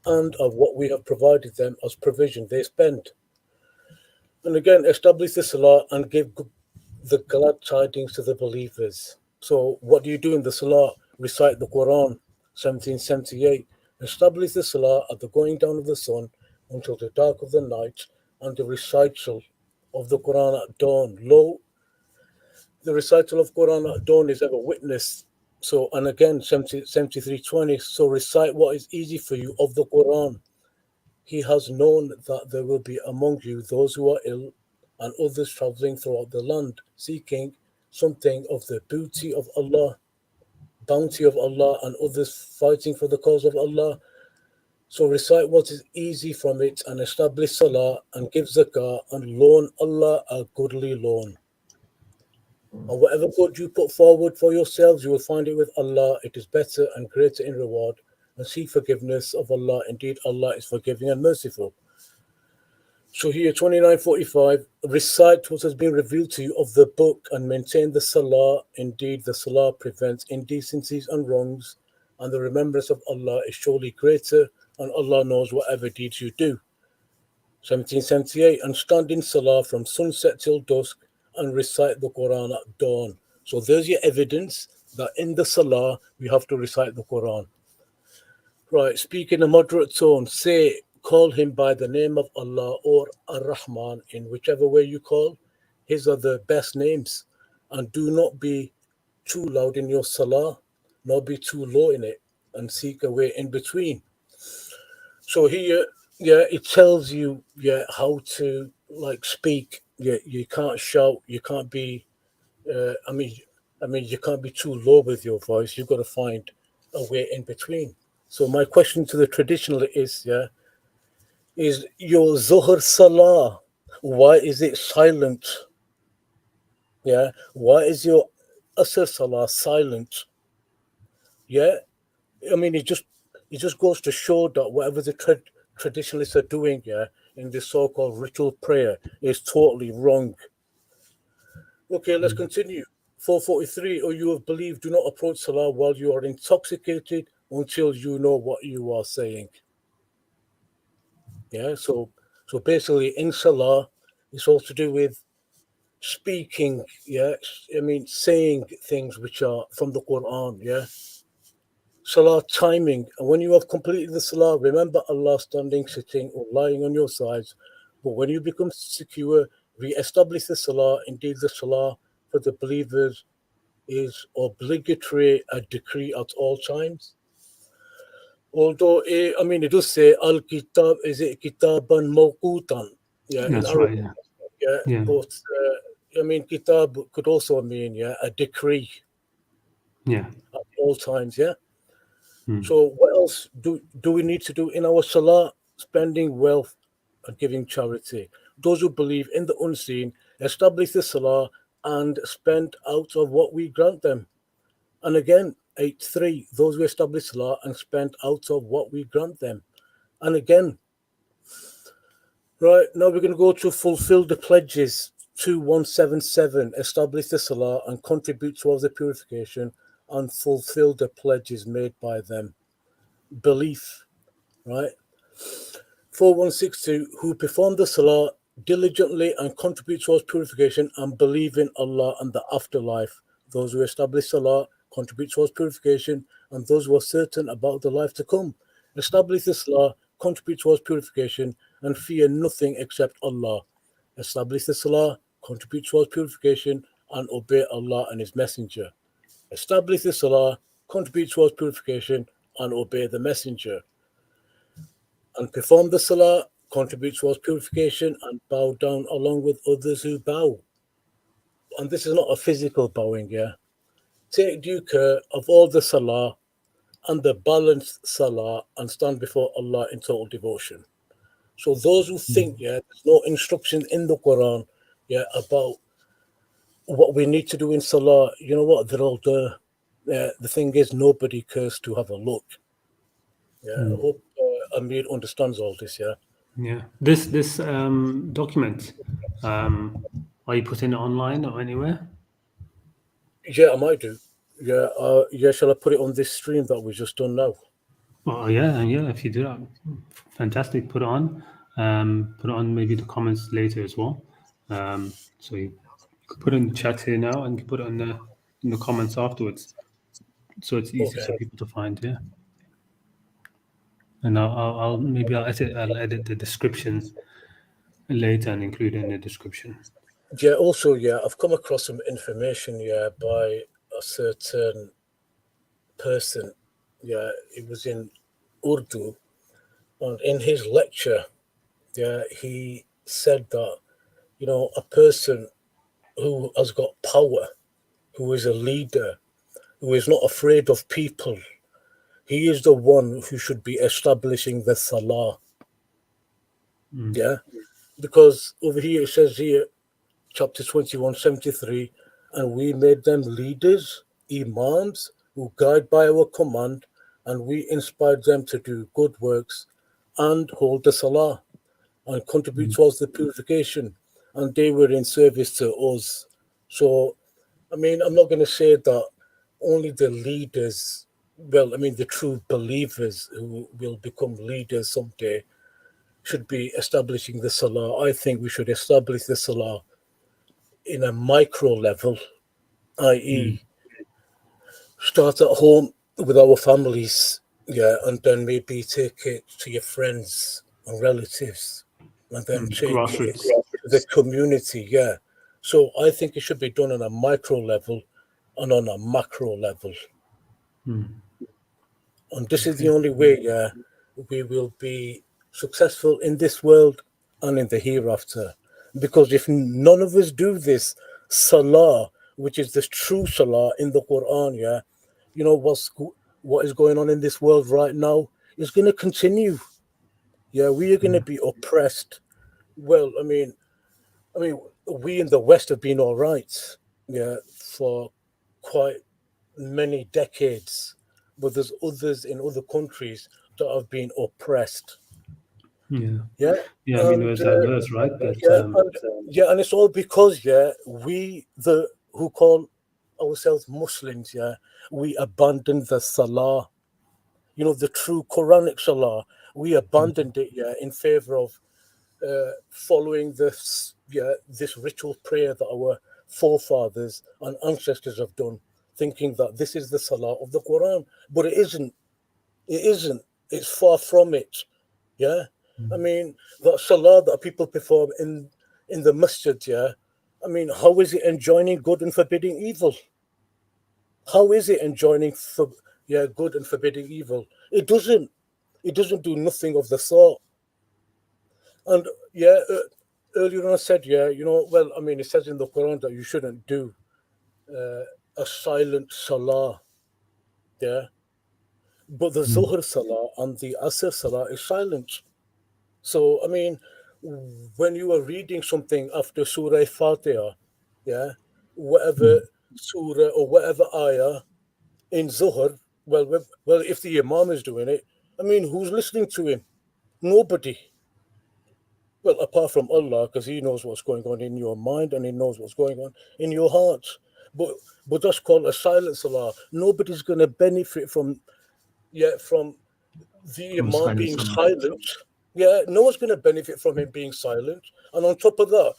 and of what we have provided them as provision they spend. And again, establish the Salah and give the glad tidings to the believers. So, what do you do in the Salah? Recite the Quran, 1778. Establish the Salah at the going down of the sun until the dark of the night, and the recital of the Quran at dawn. Lo, the recital of Quran at dawn is ever witnessed. So, and again, 7320. So, recite what is easy for you of the Quran. He has known that there will be among you those who are ill and others traveling throughout the land, seeking something of the bounty of Allah, and others fighting for the cause of Allah. So recite what is easy from it and establish Salah and give Zakah and loan Allah a goodly loan. And whatever good you put forward for yourselves, you will find it with Allah. It is better and greater in reward. And seek forgiveness of Allah. Indeed, Allah is forgiving and merciful. So here, 2945, recite what has been revealed to you of the book and maintain the Salah. Indeed, the Salah prevents indecencies and wrongs, and the remembrance of Allah is surely greater, and Allah knows whatever deeds you do. 1778, and stand in Salah from sunset till dusk, and recite the Quran at dawn. So there's your evidence that in the Salah, we have to recite the Quran. Right, speak in a moderate tone. Say, call him by the name of Allah or Ar-Rahman, in whichever way you call. His are the best names. And do not be too loud in your Salah, nor be too low in it, and seek a way in between. So here, it tells you, how to speak. You can't shout. You can't be. You can't be too low with your voice. You've got to find a way in between. So my question to the traditional is your Zuhr Salah, why is it silent? Yeah, why is your Asr Salah silent? Yeah, it just goes to show that whatever the traditionalists are doing, in this so-called ritual prayer is totally wrong. Okay, let's continue. 443, or you have believed, do not approach Salah while you are intoxicated until you know what you are saying. Yeah, so basically in Salah, it's all to do with speaking, saying things which are from the Quran, Salah timing, and when you have completed the Salah, remember Allah standing, sitting, or lying on your sides. But when you become secure, re-establish the Salah. Indeed, the Salah for the believers is obligatory, a decree at all times. Although, it does say al-kitab, is it kitaban mawqutan? Yeah,
That's
in Arabic.
right. Yeah.
But, kitab could also mean, a decree.
Yeah.
At all times, So what else do we need to do in our Salah? Spending wealth and giving charity. Those who believe in the unseen, establish the Salah and spend out of what we grant them. And again, 8.3, those who establish Salah and spend out of what we grant them. And again, Right, now we're going to go to fulfill the pledges. 2177, establish the Salah and contribute towards the purification and fulfill the pledges made by them. Belief, right? 4162, who perform the Salah diligently and contribute towards purification and believe in Allah and the afterlife. Those who establish Salah, contribute towards purification, and those who are certain about the life to come. Establish the Salah, contribute towards purification, and fear nothing except Allah. Establish the Salah, contribute towards purification, and obey Allah and His Messenger. Establish the Salah, contribute towards purification, and obey the Messenger. And perform the Salah, contribute towards purification, and bow down along with others who bow. And this is not a physical bowing, yeah. Take due care of all the Salah and the balanced Salah and stand before Allah in total devotion. So those who think, yeah, there's no instruction in the Quran, yeah, about what we need to do in Salah, you know what, they're all there. The thing is, nobody cares to have a look. Yeah, I hope Amir understands all this, yeah.
Yeah. This document, are you putting it online or anywhere?
Yeah, I might do. Yeah, yeah. Shall I put it on this stream that we just done now?
Oh yeah, if you do that, fantastic. Put it on. Put it on maybe the comments later as well. So you could put it in the chat here now and you put it in the comments afterwards. So it's easy for people to find, yeah. And I'll edit the description later and include it in the description.
Yeah, also, yeah, I've come across some information, yeah, by a certain person. Yeah, it was in Urdu, and in his lecture, yeah, he said that, you know, a person who has got power, who is a leader, who is not afraid of people, he is the one who should be establishing the Salah. Yeah, because over here it says here, chapter 2173, and we made them leaders, imams, who guide by our command, and we inspired them to do good works and hold the Salah and contribute towards the purification, and they were in service to us. So, I mean, I'm not going to say that only the leaders, well, I mean, the true believers who will become leaders someday should be establishing the Salah. I think we should establish the Salah in a micro level, i.e., start at home with our families, yeah, and then maybe take it to your friends and relatives, and then take it to the community, yeah. So I think it should be done on a micro level and on a macro level. And this is the only way, yeah, we will be successful in this world and in the hereafter. Because if none of us do this, Salah, which is the true Salah in the Quran, yeah, you know what is going on in this world right now is going to continue. Yeah, we are going to be oppressed. Well, I mean, we in the West have been all right, yeah, for quite many decades, but there's others in other countries that have been oppressed.
Yeah. I mean, there's a verse, right?
And it's all because, yeah, we who call ourselves Muslims, yeah, we abandoned the Salah, you know, the true Quranic Salah. We abandoned it, yeah, in favor of following this ritual prayer that our forefathers and ancestors have done, thinking that this is the Salah of the Quran, but it isn't. It isn't. It's far from it. Yeah, I mean, that Salah that people perform in the masjid. Yeah, I mean, how is it enjoining good and forbidding evil? How is it enjoining good and forbidding evil? It doesn't. It doesn't do nothing of the sort. And yeah, earlier on I said, yeah, you know, well, I mean, it says in the Quran that you shouldn't do a silent Salah. Yeah. But the Zuhr Salah and the Asr Salah is silent. So, I mean, when you are reading something after Surah Fatiha, yeah, whatever surah or whatever ayah in Zuhr, well, if the Imam is doing it, I mean, who's listening to him? Nobody. Well, apart from Allah, because He knows what's going on in your mind and He knows what's going on in your heart. But that's called a silent salah. Nobody's going to benefit from the
From
Imam
silent
being
salah.
silent. Yeah, no one's going to benefit from him being silent. And on top of that,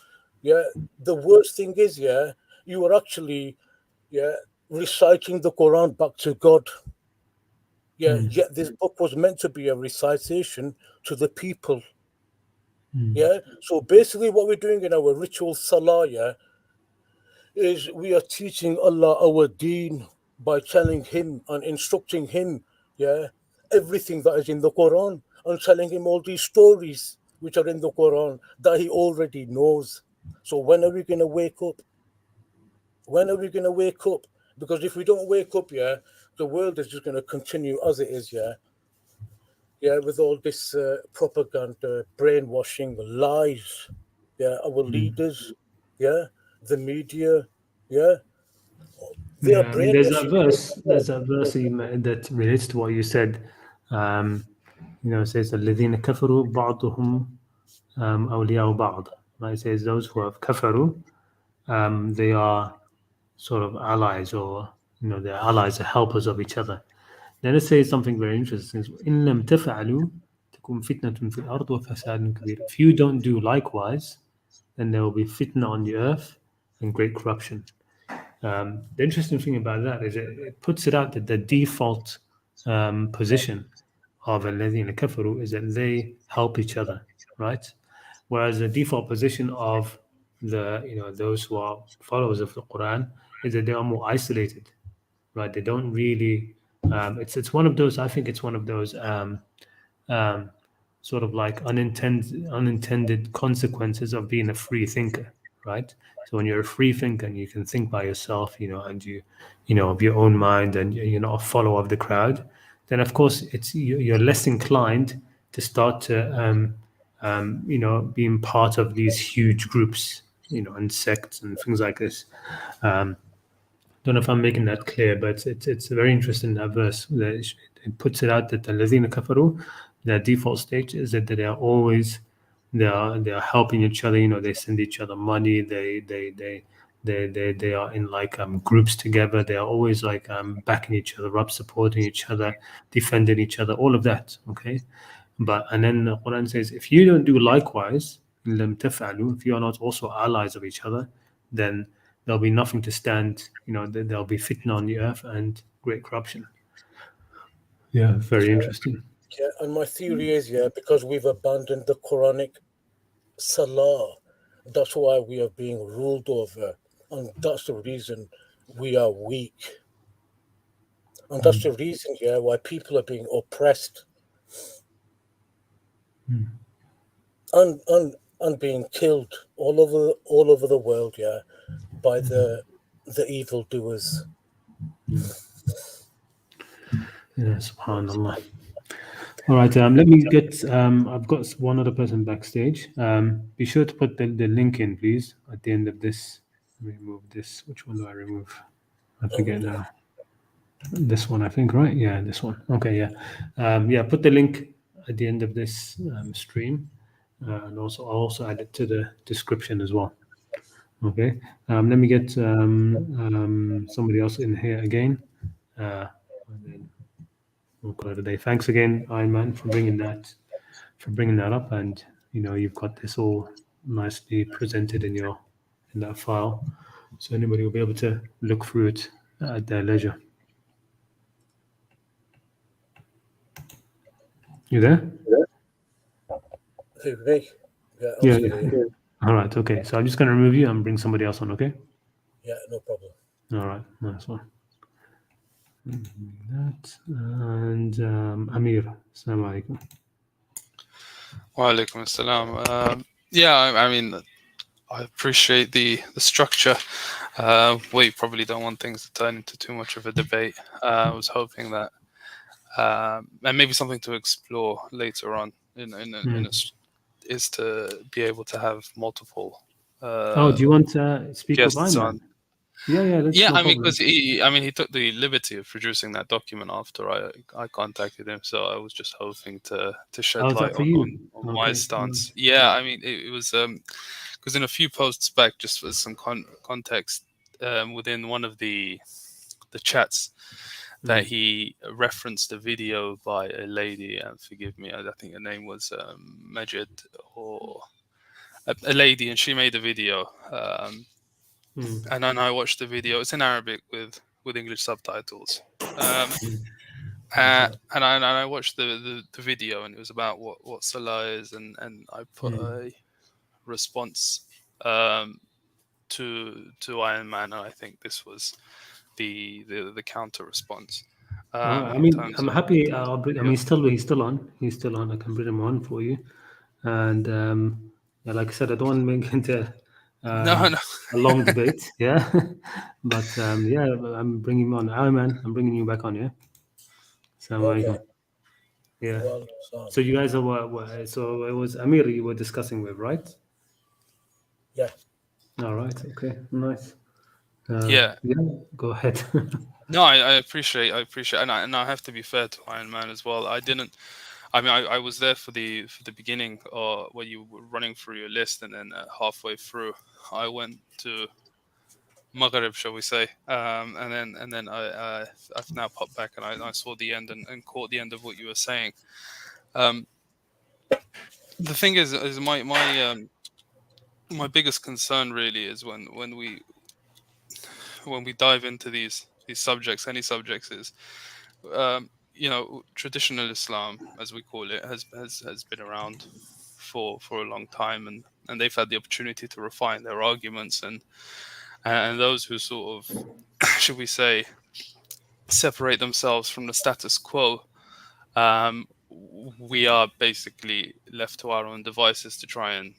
the worst thing is, you are actually, reciting the Quran back to God. Yet this book was meant to be a recitation to the people. So basically, what we're doing in our ritual salah, is we are teaching Allah our deen by telling Him and instructing Him, everything that is in the Quran, and telling Him all these stories which are in the Quran that He already knows. So when are we going to wake up? When are we going to wake up? Because if we don't wake up, the world is just going to continue as it is, with all this propaganda, brainwashing, lies, our leaders, the media, they are
I mean, there's a
brainwashing.
verse. There's a verse that relates to what you said. It says الذين كفروا بعضهم أولياء بعض. Right? It says those who have kafaru, they are sort of allies, or they're allies, they're helpers of each other. Then it says something very interesting. إن لم تفعلوا تكون فتنة في الأرض وفساد كبير. If you don't do likewise, then there will be fitna on the earth and great corruption. The interesting thing about that is it puts it out that the default position of الذين كفروا is that they help each other, right? Whereas the default position of those who are followers of the Quran is that they are more isolated, right? They don't really. It's one of those. I think it's one of those sort of like unintended consequences of being a free thinker, right? So when you're a free thinker and you can think by yourself, and you of your own mind, and you're not a follower of the crowd, then of course you're less inclined to start to being part of these huge groups, and sects and things like this. Don't know if I'm making that clear, but it's very interesting, that verse. That it puts it out that the الذين كفروا, their default state is that they are always they are helping each other. They send each other money. They are in like groups together. They are always like backing each other up, supporting each other, defending each other. All of that, okay. And then the Quran says, if you don't do likewise, لم تفعلوا, if you are not also allies of each other, then there'll be nothing to stand. There'll be fitna on the earth and great corruption. Yeah, very interesting.
Yeah, and my theory is, because we've abandoned the Quranic Salah, that's why we are being ruled over, and that's the reason we are weak. And that's the reason, why people are being oppressed and being killed all over the world, by the evildoers.
Yeah, subhanallah. All right, let me get. I've got one other person backstage. Be sure to put the link in, please, at the end of this. Let me remove this. Which one do I remove? I forget now. This one, I think, right? Yeah, this one. Okay, yeah. Put the link at the end of this stream, and I'll also add it to the description as well. Okay. Let me get somebody else in here again. And then we'll call it a day. Thanks again, Ayman, for bringing that up, and you've got this all nicely presented in that file, so anybody will be able to look through it at their leisure. You there?
Who, me?
Yeah. All right. Okay. So I'm just going to remove you and bring somebody else on. Okay.
Yeah, no problem.
All right. Nice one. That and Amir. Assalamu alaikum.
Wa alaikum assalam. I mean, I appreciate the structure. We probably don't want things to turn into too much of a debate. I was hoping that, and maybe something to explore later on is to be able to have multiple.
Do you want to speak with
guests
Ayman?
on?
Yeah, that's
Yeah,
no
I mean,
problem.
because he took the liberty of producing that document after I contacted him, so I was just hoping to shed
How's
light
that for
on,
you?
my
Okay.
stance. Yeah, I mean, it was because in a few posts back, just for some context, within one of the chats, that he referenced a video by a lady, and forgive me, I think her name was Majid, or a lady, and she made a video. And then I watched the video. It's in Arabic with English subtitles. And I watched the video, and it was about what Salah is, and I put a response to Iron Man, and I think this was the counter response.
I
In
mean,
terms
I'm
of
happy.
video.
He's still on. He's still on. I can bring him on for you. And yeah, like I said, I don't want to make into
No, no.
a long debate. Yeah, but yeah, I'm bringing him on. Hi, man. I'm bringing you back on. Yeah. Assalamu
Okay.
alaikum. Yeah.
Well,
So you guys so it was Amir you were discussing with, right?
yeah.
All right. Okay. Nice.
Yeah.
Yeah. Go ahead.
No, I appreciate, and I have to be fair to Iron Man as well. I didn't. I mean, I was there for the beginning, or where you were running through your list, and then halfway through, I went to Maghrib, shall we say, and then I've now popped back, and I saw the end and caught the end of what you were saying. The thing is my biggest concern really is when we dive into these subjects, any subjects, is traditional Islam, as we call it, has been around for a long time, and they've had the opportunity to refine their arguments, and those who sort of should we say separate themselves from the status quo, we are basically left to our own devices to try and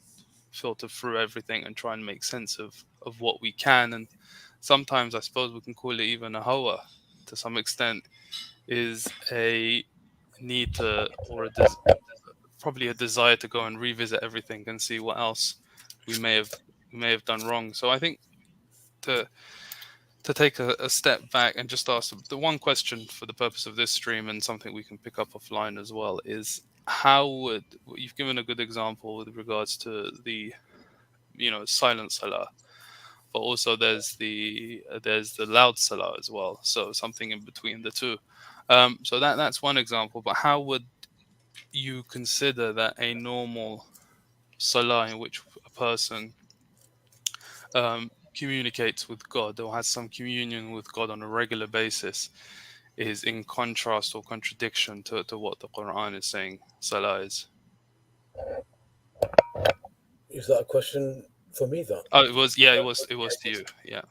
filter through everything and try and make sense of what we can. And sometimes I suppose we can call it even a hawa to some extent, is a need to, or probably a desire to go and revisit everything and see what else we may have done wrong. So I think to take a step back and just ask the one question for the purpose of this stream, and something we can pick up offline as well, is how would you've given a good example with regards to the silent salah, but also there's the loud salah as well, so something in between the two. So that's one example, but how would you consider that a normal salah in which a person communicates with God or has some communion with God on a regular basis is in contrast or contradiction to what the Qur'an is saying Salah is?
Is that a question for me, then?
Oh, it was to you. Yeah.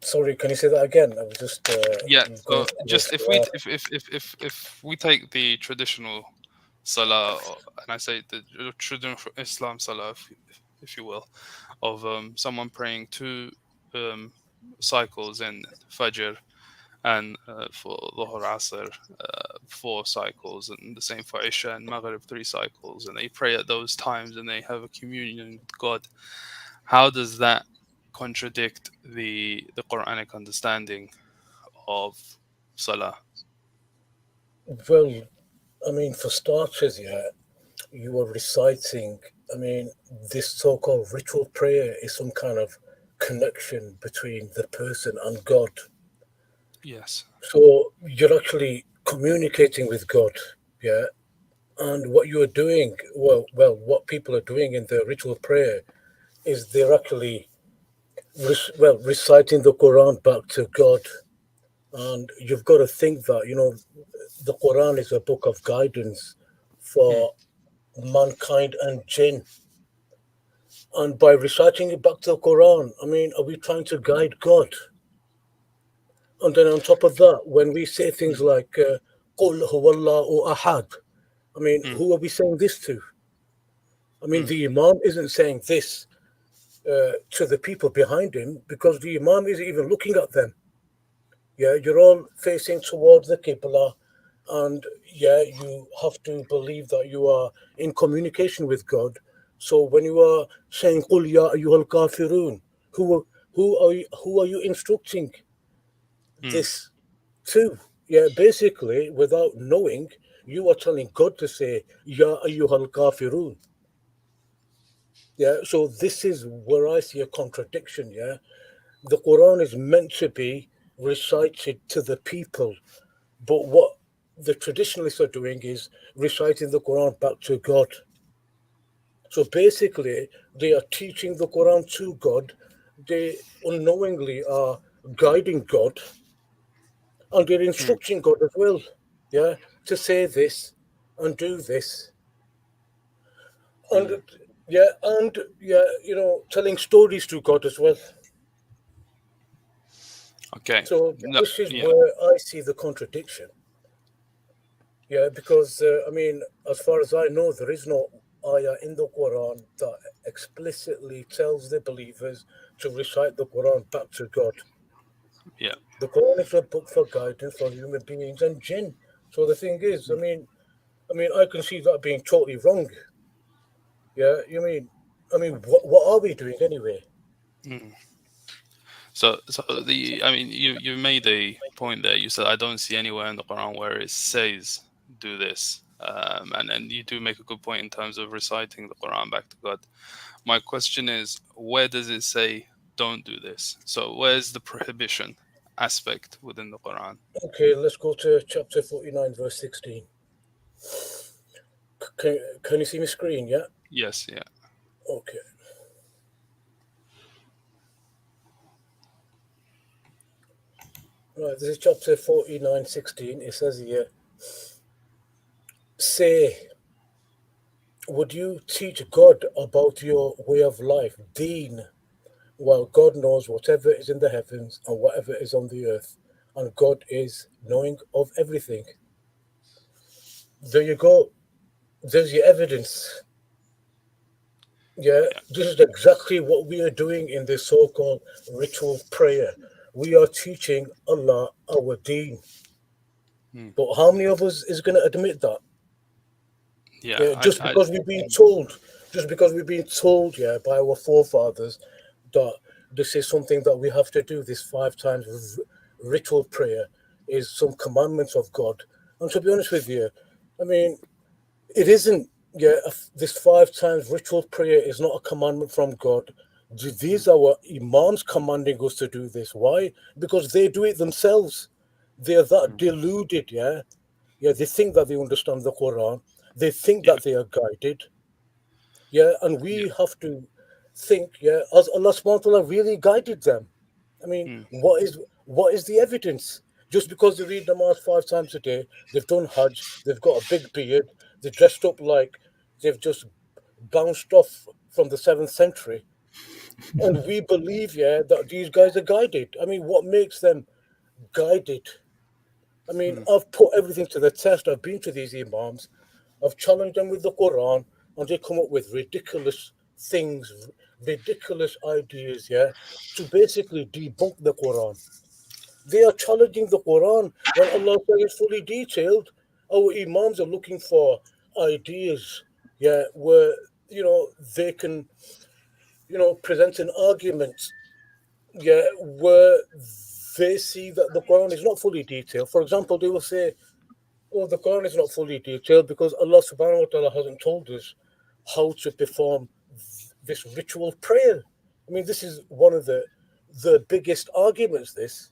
Sorry, can you say that again? I was just
Yeah. So
going
just if we take the traditional Salah, and I say the traditional Islam Salah, if you will, of someone praying 2 cycles in Fajr, and for Dhuhr Asr 4 cycles, and the same for Isha and Maghrib 3 cycles, and they pray at those times and they have a communion with God. How does that contradict the Quranic understanding of Salah?
Well, I mean, for starters, yeah, you were reciting. I mean, this so-called ritual prayer is some kind of connection between the person and God.
Yes.
So you're actually communicating with God, yeah. And what you are doing, well, what people are doing in their ritual prayer is they're actually, reciting the Quran back to God. And you've got to think that, the Quran is a book of guidance for mankind and jinn. And by reciting it back to the Quran, I mean, are we trying to guide God? And then on top of that, when we say things like "Qul huwallahu ahad," I mean, who are we saying this to? I mean, the Imam isn't saying this to the people behind him, because the Imam isn't even looking at them. Yeah, you're all facing towards the Qibla, and yeah, you have to believe that you are in communication with God. So when you are saying "Qul ya ayyuhal kafirun," who are you instructing this to? Yeah, basically, without knowing, you are telling God to say, Ya ayyuhal kafirun. Yeah, so this is where I see a contradiction. Yeah, the Quran is meant to be recited to the people, but what the traditionalists are doing is reciting the Quran back to God. So basically, they are teaching the Quran to God. They unknowingly are guiding God, and they're instructing God as well. Yeah, to say this and do this, and telling stories to God as well.
Okay.
So
No,
this is
yeah.
where I see the contradiction. Yeah, because as far as I know, there is no ayah in the Quran that explicitly tells the believers to recite the Quran back to God.
Yeah.
The Quran is a book for guidance for human beings and jinn. So the thing is, I can see that being totally wrong. Yeah, what are we doing anyway?
So you made a point there. You said I don't see anywhere in the Quran where it says do this, and you do make a good point in terms of reciting the Quran back to God. My question is, where does it say don't do this? So where's the prohibition aspect within the Quran?
Okay, let's go to chapter 49, verse 16. Can you see my screen? Yeah.
Yes, yeah.
Okay. Right, this is chapter 49, 16. It says here, say, would you teach God about your way of life, deen, while God knows whatever is in the heavens and whatever is on the earth, and God is knowing of everything? There you go. There's your evidence. Yeah,
Yeah.
this is exactly what we are doing in this so-called ritual prayer. We are teaching Allah our deen. But how many of us is going to admit that?
Yeah,
Yeah, just because we've been told, yeah, by our forefathers that this is something that we have to do, this 5 times ritual prayer is some commandments of God. And to be honest with you, I mean, it isn't, yeah, this 5 times ritual prayer is not a commandment from God. These are our imams commanding us to do this. Why? Because they do it themselves. They're that deluded, yeah. Yeah, they think that they understand the Quran. They think
yeah,
that they are guided. Yeah, and
yeah.
we have to think, yeah, as Allah subhanahu wa ta'ala really guided them. I mean, what is the evidence? Just because they read Namaz 5 times a day, they've done Hajj, they've got a big beard, they're dressed up like they've just bounced off from the 7th century. And we believe, yeah, that these guys are guided. I mean, what makes them guided? I mean, I've put everything to the test. I've been to these imams, I've challenged them with the Quran, and they come up with ridiculous things, ridiculous ideas, yeah, to basically debunk the Quran. They are challenging the Quran when Allah says it's fully detailed. Our imams are looking for ideas, yeah, where they can, present an argument, yeah, where they see that the Quran is not fully detailed. For example, they will say, "Oh, the Quran is not fully detailed because Allah Subhanahu wa Taala hasn't told us how to perform this ritual prayer." I mean, this is one of the biggest arguments. This.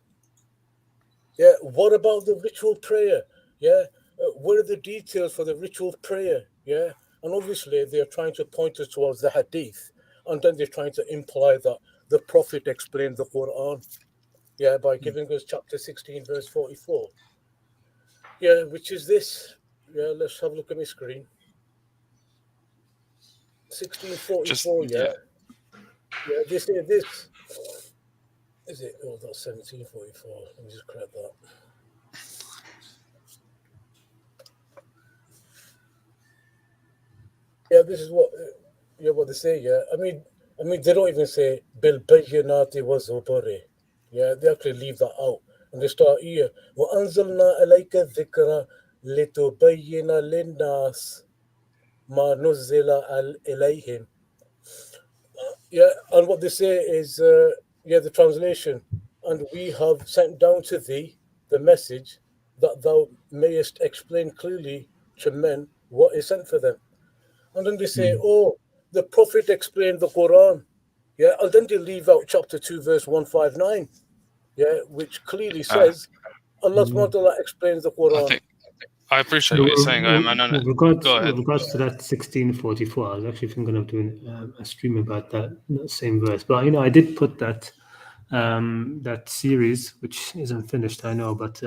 Yeah, what about the ritual prayer? Yeah, what are the details for the ritual prayer? Yeah, and obviously they're trying to point us towards the hadith, and then they're trying to imply that the Prophet explained the Quran. Yeah, by giving us chapter 16, verse 44. Yeah, which is this. Yeah, let's have a look at my screen.
Just
1644. Yeah,
yeah.
yeah. This is it. Oh, that's 1744. Let me just correct that. Yeah, this is what they say. Yeah, I mean, they don't even say bil bayyinati wa zuburi. Yeah, they actually leave that out, and they start here. Wa anzalna alayka dhikra litubayyina linnas ma nuzila ilayhim. Yeah, and what they say is, the translation, and we have sent down to thee the message that thou mayest explain clearly to men what is sent for them. And then they say,
Mm.
oh, the Prophet explained the Quran. Yeah, and then they leave out chapter 2, verse 159, yeah, which clearly
Uh,
says Allah subhanahu wa
Mm.
ta'ala explains the
I
Quran.
think I appreciate
So,
what you're saying. I know.
with regards
Go ahead.
to that 1644, I was actually thinking of doing a stream about that same verse. But I did put that series, which isn't finished, I know, but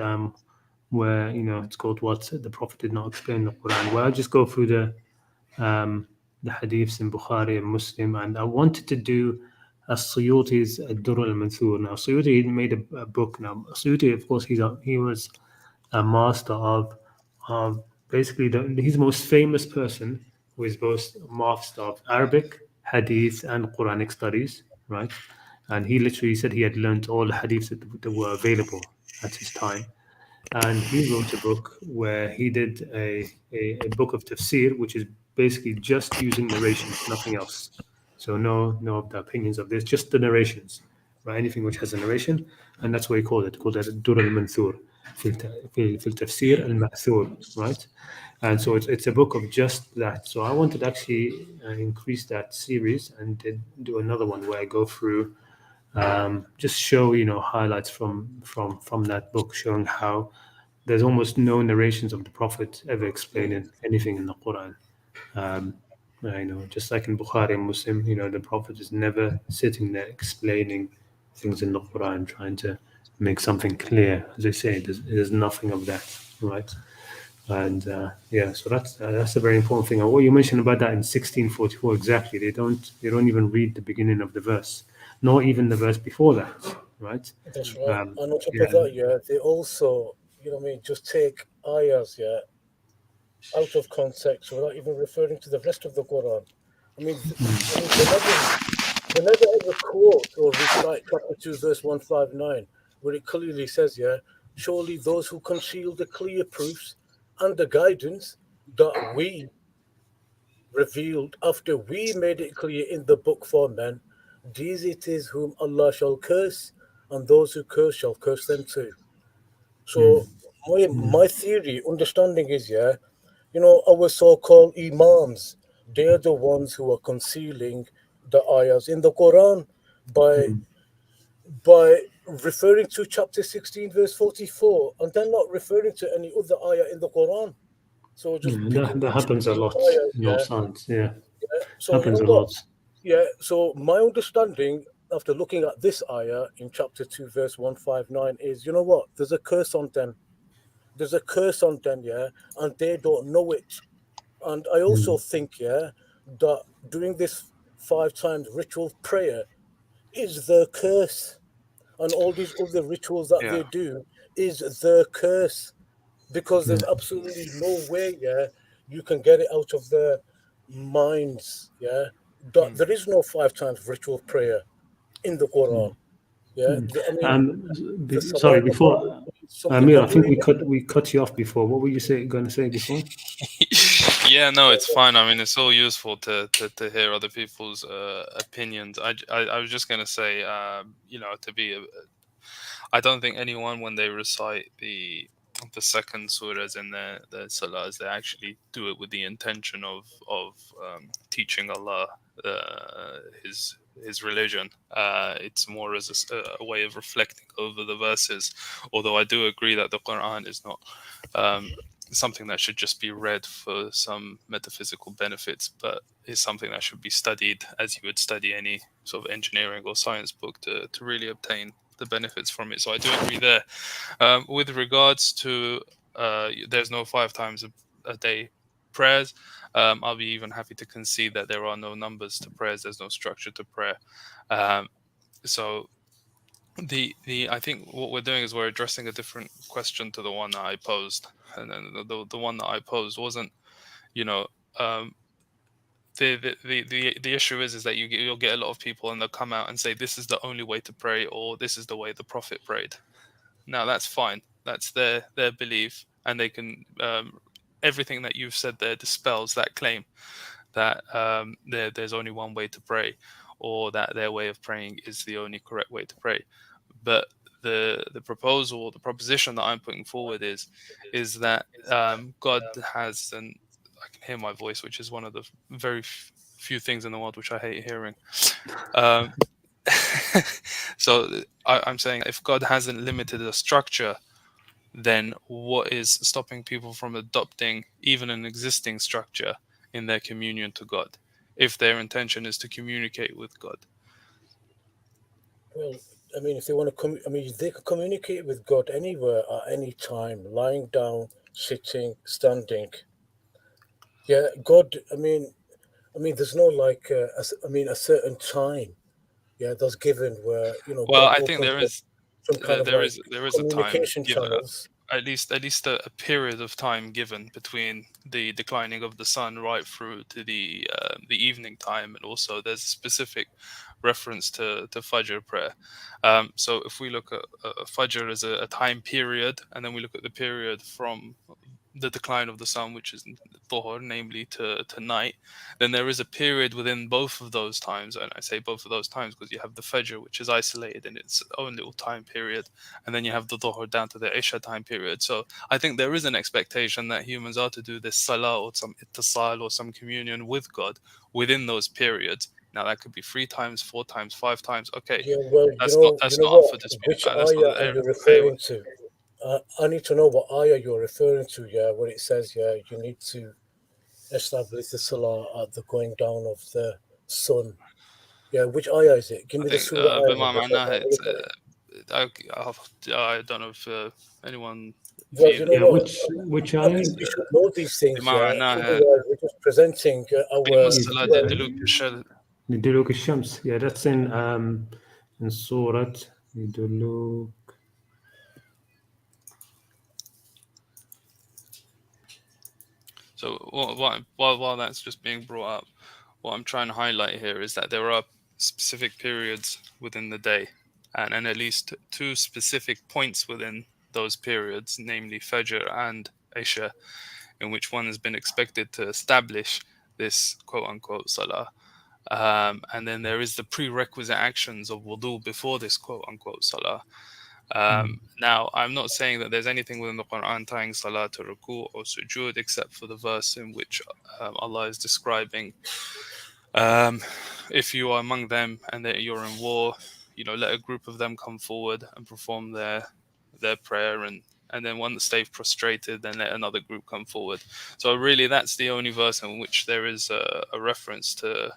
where it's called "What the Prophet Did Not Explain the Quran," where I just go through the hadiths in Bukhari and Muslim, and I wanted to do Suyuti's Ad-Durr al-Mansur. Now, Suyuti made a book. Now, Suyuti, of course, he was a master of basically he's the most famous person who is both master of Arabic, Hadith, and Quranic studies, right? And he literally said he had learnt all the hadiths that were available at his time. And he wrote a book where he did a book of tafsir, which is basically just using narrations, nothing else. So no of the opinions of this, just the narrations, right? Anything which has a narration, and that's what he called it. Called it Dur al-Manthur في التفسير المأثور, right? And so it's a book of just that. So I wanted to actually increase that series and did do another one where I go through just show highlights from that book, showing how there's almost no narrations of the Prophet ever explaining anything in the Quran. Um, just like in Bukhari and Muslim, the Prophet is never sitting there explaining things in the Quran, trying to make something clear. As I say, there's nothing of that, right? And so that's a very important thing. And what you mentioned about that in 1644, exactly, they don't even read the beginning of the verse, nor even the verse before that, right?
That's right.
Um,
And on top
yeah,
of that, yeah, they also, what I mean, just take ayahs, yeah, out of context without even referring to the rest of the Quran. I mean, they never ever quote or recite chapter 2, verse 159, where it clearly says, yeah, surely those who conceal the clear proofs and the guidance that we revealed after we made it clear in the book for men, these it is whom Allah shall curse, and those who curse shall curse them too. So my theory, understanding is, yeah, our so-called imams, they're the ones who are concealing the ayahs in the Quran by by referring to chapter 16, verse 44, and then not referring to any other ayah in the Quran. So
yeah,
just picking
that
each
happens a
few
lot
ayahs,
in all
yeah.
science. Yeah,
So you
happens
know
a
what?
lot.
Yeah, so my understanding after looking at this ayah in chapter 2, verse 159 is, you know what? There's a curse on them. There's a curse on them, yeah, and they don't know it. And I also think, yeah, that doing this 5 times ritual prayer is the curse. And all these other rituals that
Yeah.
they do is the curse. Because
Yeah,
there's absolutely no way, yeah, you can get it out of their minds, yeah. That
Mm.
there is no 5 times ritual prayer in the Quran. Yeah. I mean, the Salah
sorry,
and Ramadan
before
is something
Amir, I think
completely.
we cut you off before. What were you going to say before?
Yeah, no, it's fine. I mean, it's all useful to hear other people's opinions. I was just gonna say, to be I don't think anyone, when they recite the second surahs in their salahs, they actually do it with the intention of teaching Allah his religion. It's more as a way of reflecting over the verses. Although I do agree that the Quran is not um, something that should just be read for some metaphysical benefits, but is something that should be studied as you would study any sort of engineering or science book to really obtain the benefits from it. So I do agree there. With regards to there's no 5 times a day prayers, I'll be even happy to concede that there are no numbers to prayers. There's no structure to prayer. Um, so the I think what we're doing is we're addressing a different question to the one that I posed, and then the one that I posed wasn't, you know. Um, the issue is that you'll get a lot of people and they'll come out and say this is the only way to pray, or this is the way the prophet prayed. Now that's fine. That's their belief, and they can everything that you've said there dispels that claim that there's only one way to pray. or that their way of praying is the only correct way to pray. But the proposal, the proposition that I'm putting forward is that God has, and I can hear my voice, which is one of the very few things in the world which I hate hearing. So I'm saying, if God hasn't limited a structure, then what is stopping people from adopting even an existing structure in their communion to God, if their intention is to communicate with God?
Well, I mean, if they want to they can communicate with God anywhere at any time, lying down, sitting, standing. Yeah, God. I mean, there's no like, a certain time. Yeah, that's given where
Well,
God
I think
opens
there
up
is
some kind of
there
like
is a time
communication
given,
channels.
at least a period of time given between the declining of the sun right through to the evening time, and also there's a specific reference to Fajr prayer. So if we look at Fajr as a time period, and then we look at the period from the decline of the sun, which is Dhuhr, namely to night, then there is a period within both of those times. And I say both of those times because you have the Fajr, which is isolated in its own little time period, and then you have the Dhuhr down to the Isha time period. So I think there is an expectation that humans are to do this Salah or some Ittisal or some communion with God within those periods. Now that could be 3 times, 4 times, 5 times. Okay,
Yeah, well,
that's not up
what?
for dispute.
Which
That's not
ayah are
the
you
area.
referring to? I need to know what ayah you're referring to. Yeah, where it says, yeah, you need to establish the salah at the going down of the sun. Yeah, which ayah is it? Give
I
me the
think
surah ayah
بما
number so I can
معناها
have a
it's
look at it.
I don't know if anyone
Well, you know
Yeah,
what?
which
I
ayah?
mean, we should know these things,
بما
yeah.
معناها
Otherwise, we're just presenting
قيم
our.
الصلاة
Well,
لدلوك الشمس.
لدلوك الشمس. Yeah, that's in Surah لدلوك.
So while that's just being brought up, what I'm trying to highlight here is that there are specific periods within the day, and at least 2 specific points within those periods, namely Fajr and Isha, in which one has been expected to establish this quote-unquote Salah. And then there is the prerequisite actions of wudu before this quote-unquote Salah. Now, I'm not saying that there's anything within the Qur'an tying Salah to ruku' or sujood, except for the verse in which Allah is describing, if you are among them and that you're in war, let a group of them come forward and perform their prayer, and then once they've prostrated, then let another group come forward. So really, that's the only verse in which there is a reference to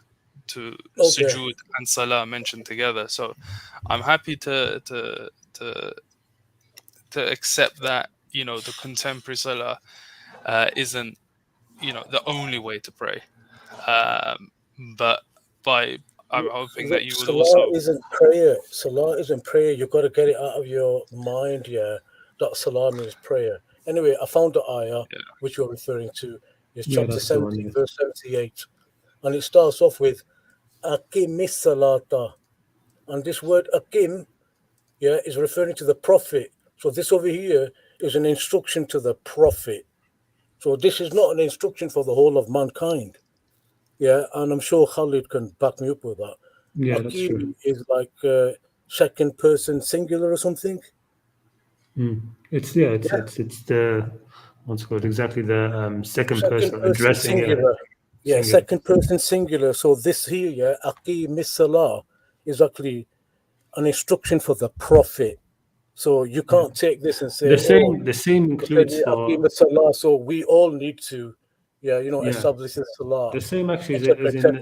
okay.
sujood and salah mentioned together. So I'm happy to accept that the contemporary salah isn't the only way to pray, but I'm hoping that
Look,
you would
salah
also.
isn't prayer. Salah isn't prayer. You've got to get it out of your mind, yeah. That salah means prayer. Anyway, I found the ayah
Yeah.
which you're referring to. It's
Yeah,
chapter
that's the one.
70,
Yes.
verse 78. And it starts off with Aqimis salata. And this word Aqim, yeah, is referring to the prophet. So this over here is an instruction to the prophet. So this is not an instruction for the whole of mankind. Yeah, and I'm sure Khalid can back me up with that.
Yeah, that's
Aqim
true.
is like second person singular or something.
It's the what's it called exactly the second
Second
person
person
addressing
singular. Yeah,
singular.
second person singular. So this here, yeah, Aqim Salah is actually an instruction for the prophet. So you can't take this and say, oh,
The same
it said
includes
yeah,
for
Aqim Salah, so we all need to, yeah,
yeah.
establish the Salah,
The same actually
etc., etc.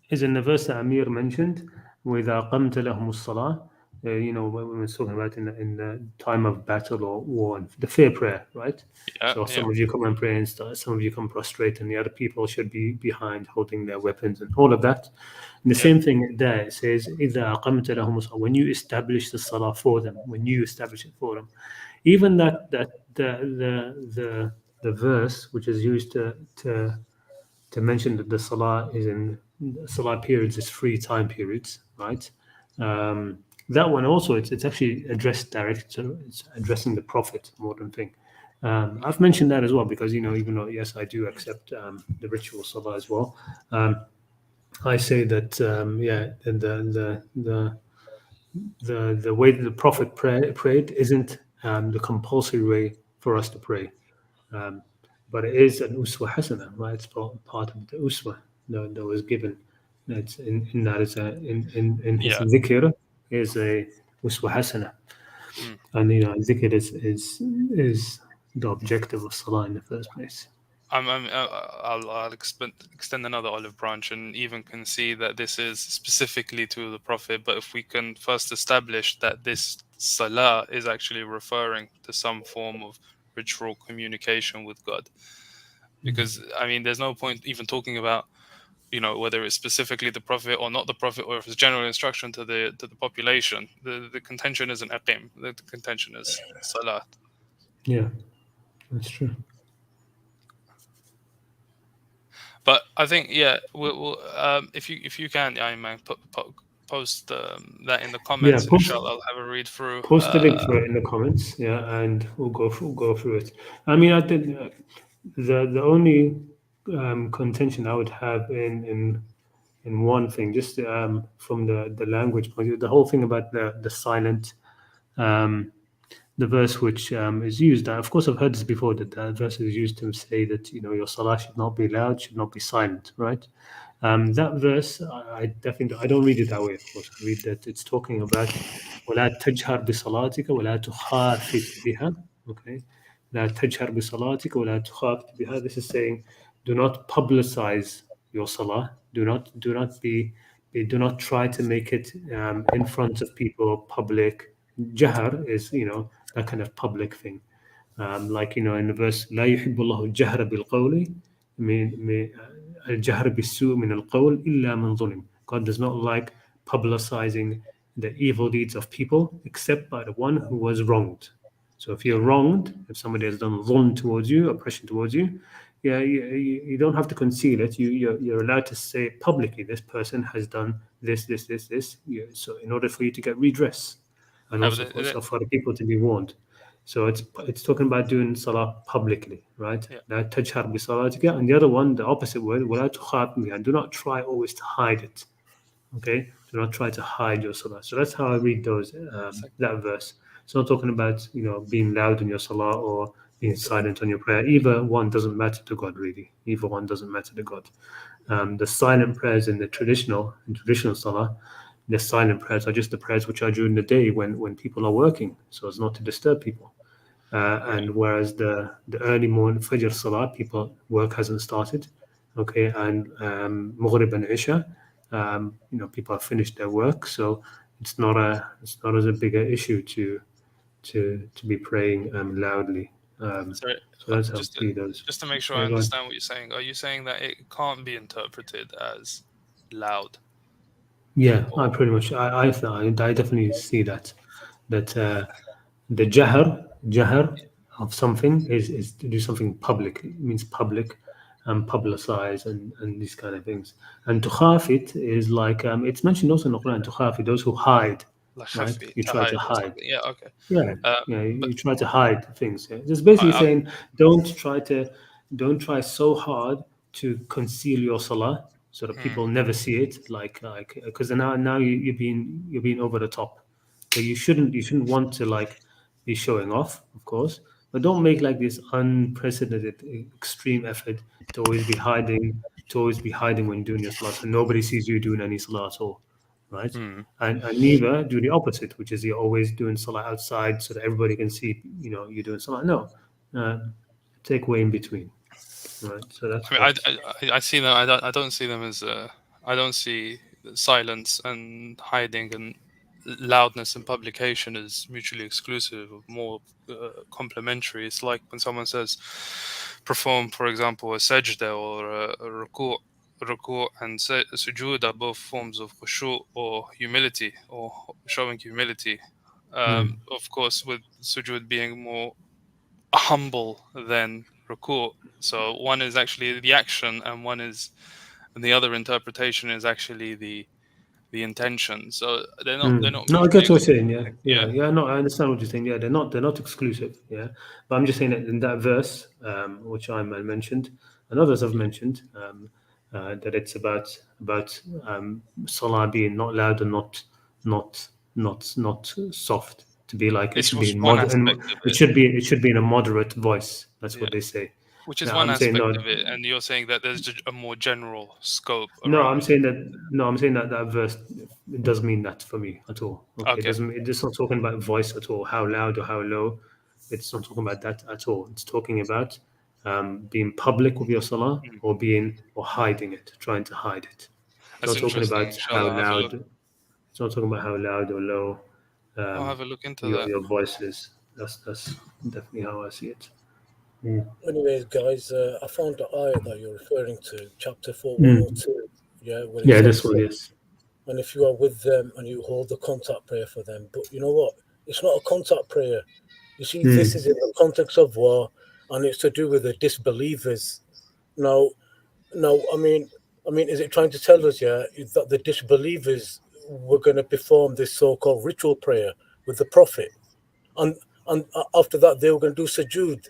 is in the verse that Amir mentioned, وَإِذَا قَمْتَ لَهُمُ الصَّلَاةِ. When we're talking about in the time of battle or war, the fair prayer, right?
Yeah,
So some of you come and pray and start, some of you come prostrate, and the other people should be behind holding their weapons and all of that. And the same thing there, it says, إِذَا قَمْتَ لَهُمُ الصَّلَاةِ, when you establish the salah for them, when you establish it for them. Even that the verse which is used to mention that the salah is in salah periods is 3 time periods, right? That one also it's actually addressed direct to it's addressing the prophet more than thing. I've mentioned that as well because even though yes I do accept the ritual salah as well. I say that the way that the Prophet prayed isn't the compulsory way for us to pray, um, but it is an uswa hasana, right? It's part of the uswa that was given. That's in that is in his
Yeah.
zikr is a uswa hasana, and zikr is the objective of salah in the first place.
I'll extend another olive branch and even can see that this is specifically to the Prophet. But if we can first establish that this Salah is actually referring to some form of ritual communication with God, because I mean, there's no point even talking about whether it's specifically the Prophet or not the Prophet, or if it's general instruction to the population. The contention isn't aqim. The contention is Salah.
Yeah, that's true.
But I think we'll if you can, man, post that in the comments, and inshallah I'll have a read through.
Post the link for it in the comments, and we'll go through it. I mean, I think the only contention I would have in one thing, just from the language point of view, the whole thing about the silent, the verse which is used. Of course, I've heard this before, that the verse is used to say that your salah should not be loud, should not be silent, right? That verse, I definitely I don't read it that way. Of course, I read that it's talking about ولا تجهر بصلاتك ولا تخافت بها. Okay, لا تجهر بصلاتك ولا تخافت بها. This is saying, do not publicize your salah. Do not try to make it in front of people, public. Jahar is that kind of public thing. Like in the verse, لا يحب الله الجهر بالقول الجهر بالسوء من القول إلا من ظلم. God does not like publicizing the evil deeds of people except by the one who was wronged. So if you're wronged, if somebody has done dhulm towards you, oppression towards you, you don't have to conceal it. You're allowed to say publicly, this person has done this. So in order for you to get redress, and also for the people to be warned. So it's talking about doing salah publicly, right? لا تجهر بصلاتك. And the other one, the opposite word, ولا تخاف بها. Do not try always to hide it. Okay, do not try to hide your salah. So that's how I read that verse. It's not talking about being loud in your salah or being silent on your prayer. Either one doesn't matter to God, really. Either one doesn't matter to God. The silent prayers in traditional salah, the silent prayers are just the prayers which are during the day when people are working, so as not to disturb people. And whereas the early morning Fajr Salah, work hasn't started, okay, and Maghrib and Isha, people have finished their work, so it's not as a bigger issue to be praying loudly.
Sorry,
so that's how
just to make sure I understand what you're saying. Are you saying that it can't be interpreted as loud?
Yeah, I pretty much. I definitely see that the jahar of something is to do something publicly. It means public and publicize and these kind of things. And to khafit is like it's mentioned also in the Quran. To khafit, those who hide, right? You try to hide.
Yeah, okay.
You try to hide things. Yeah? Just basically saying, don't try so hard to conceal your salah so that people never see it. Like because now you're being over the top. So you shouldn't want to be showing off, of course, but don't make this unprecedented extreme effort to always be hiding when you're doing your salah, so nobody sees you doing any salah at all, right? And neither do the opposite, which is you're always doing salah outside so that everybody can see you're doing salah. No, take way in between, right? So that's.
I see them. I don't see them as. I don't see silence and hiding and loudness and publication as mutually exclusive, or more complementary. It's like when someone says, perform, for example, a sajda or a ruku' and sujood are both forms of khushu' or humility, or showing humility. Of course, with sujood being more humble than ruku'. So one is actually the action, and the other interpretation is actually the intention. So they're not.
No, I get what you're saying. Yeah. No, I understand what you're saying. Yeah, they're not exclusive. Yeah, but I'm just saying that in that verse, which I mentioned, and others have mentioned, that it's about Salah being not loud and not soft. To be like, it
It's
should be
just
in
one aspect of
it
it,
should be in a moderate voice. That's what
yeah.
they say.
Which is
Now,
one
I'm saying
aspect
no.
of it, and you're saying that there's just a more general scope
No,
around.
I'm saying that that verse, it doesn't mean that for me at all. Okay,
Okay.
It's not talking about voice at all, how loud or how low. It's not talking about that at all. It's talking about being public with your salah or hiding it, trying to hide it. It's
That's
not talking
interesting.
about how
Inshallah, I'll have a look.
loud. It's not talking about how loud or low
I'll have a look into
your
that.
voice is. That's definitely how I see it.
Anyways, guys, I found the ayah that you're referring to, chapter 4, 102. Yeah, where it
Yeah, this
says,
one, yes.
and if you are with them and you hold the contact prayer for them. But you know what? It's not a contact prayer. You see, this is in the context of war, and it's to do with the disbelievers. Now, I mean, is it trying to tell us, yeah, that the disbelievers were going to perform this so-called ritual prayer with the prophet, and after that they were going to do sujood?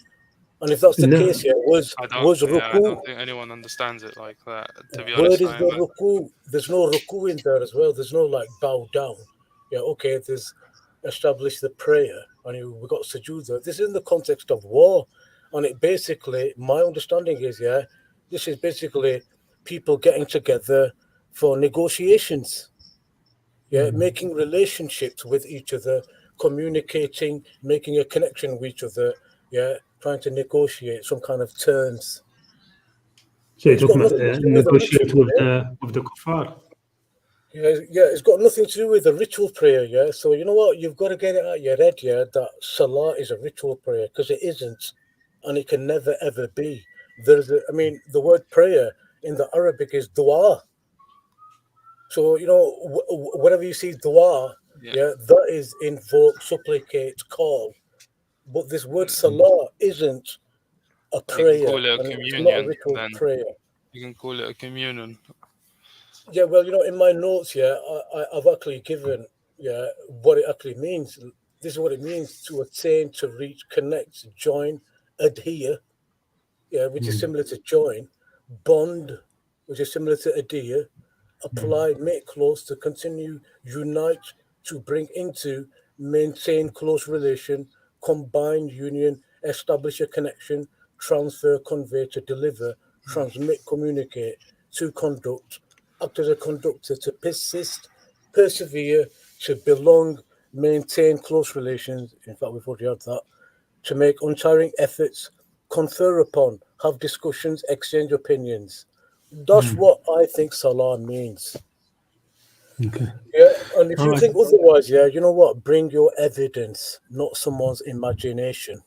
And if that's the
No,
case, yeah, was
I
ruku?
don't think anyone understands it like that. To be
Where
honest,
is the ruku? There's no ruku in there as well. There's no like bow down. Yeah, okay. There's established the prayer, and we got sujood there. This is in the context of war, and it basically, my understanding is, yeah, this is basically people getting together for negotiations. Yeah, making relationships with each other, communicating, making a connection with each other. Yeah, trying to negotiate some kind of terms.
so
But
you're
it's got
talking about
nothing to do with the ritual
negotiate with
prayer.
the kuffar.
Yeah, it's got nothing to do with the ritual prayer, yeah. So you know what? You've got to get it out of your head, yeah, that Salah is a ritual prayer, because it isn't, and it can never ever be. The word prayer in the Arabic is dua. So you know, whenever you see dua,
yeah,
yeah, that is invoke, supplicate, call. But this word Salah isn't a
you can
prayer,
call it a
and it's not a
communion.
ritual
Then
prayer.
you can call it a communion.
Yeah, well, you know, in my notes, yeah, I've actually given, yeah, what it actually means. This is what it means: to attain, to reach, connect, join, adhere, yeah, which is similar to join, bond, which is similar to adhere, apply, make close, to continue, unite, to bring into, maintain close relation, combine, union, establish a connection, transfer, convey, to deliver, transmit, communicate, to conduct, act as a conductor, to persist, persevere, to belong, maintain close relations. In fact, we've already had that. To make untiring efforts, confer upon, have discussions, exchange opinions. That's what I think Salah means.
Okay.
Yeah, and if
All
you
right.
think otherwise, yeah, you know what? Bring your evidence, not someone's imagination.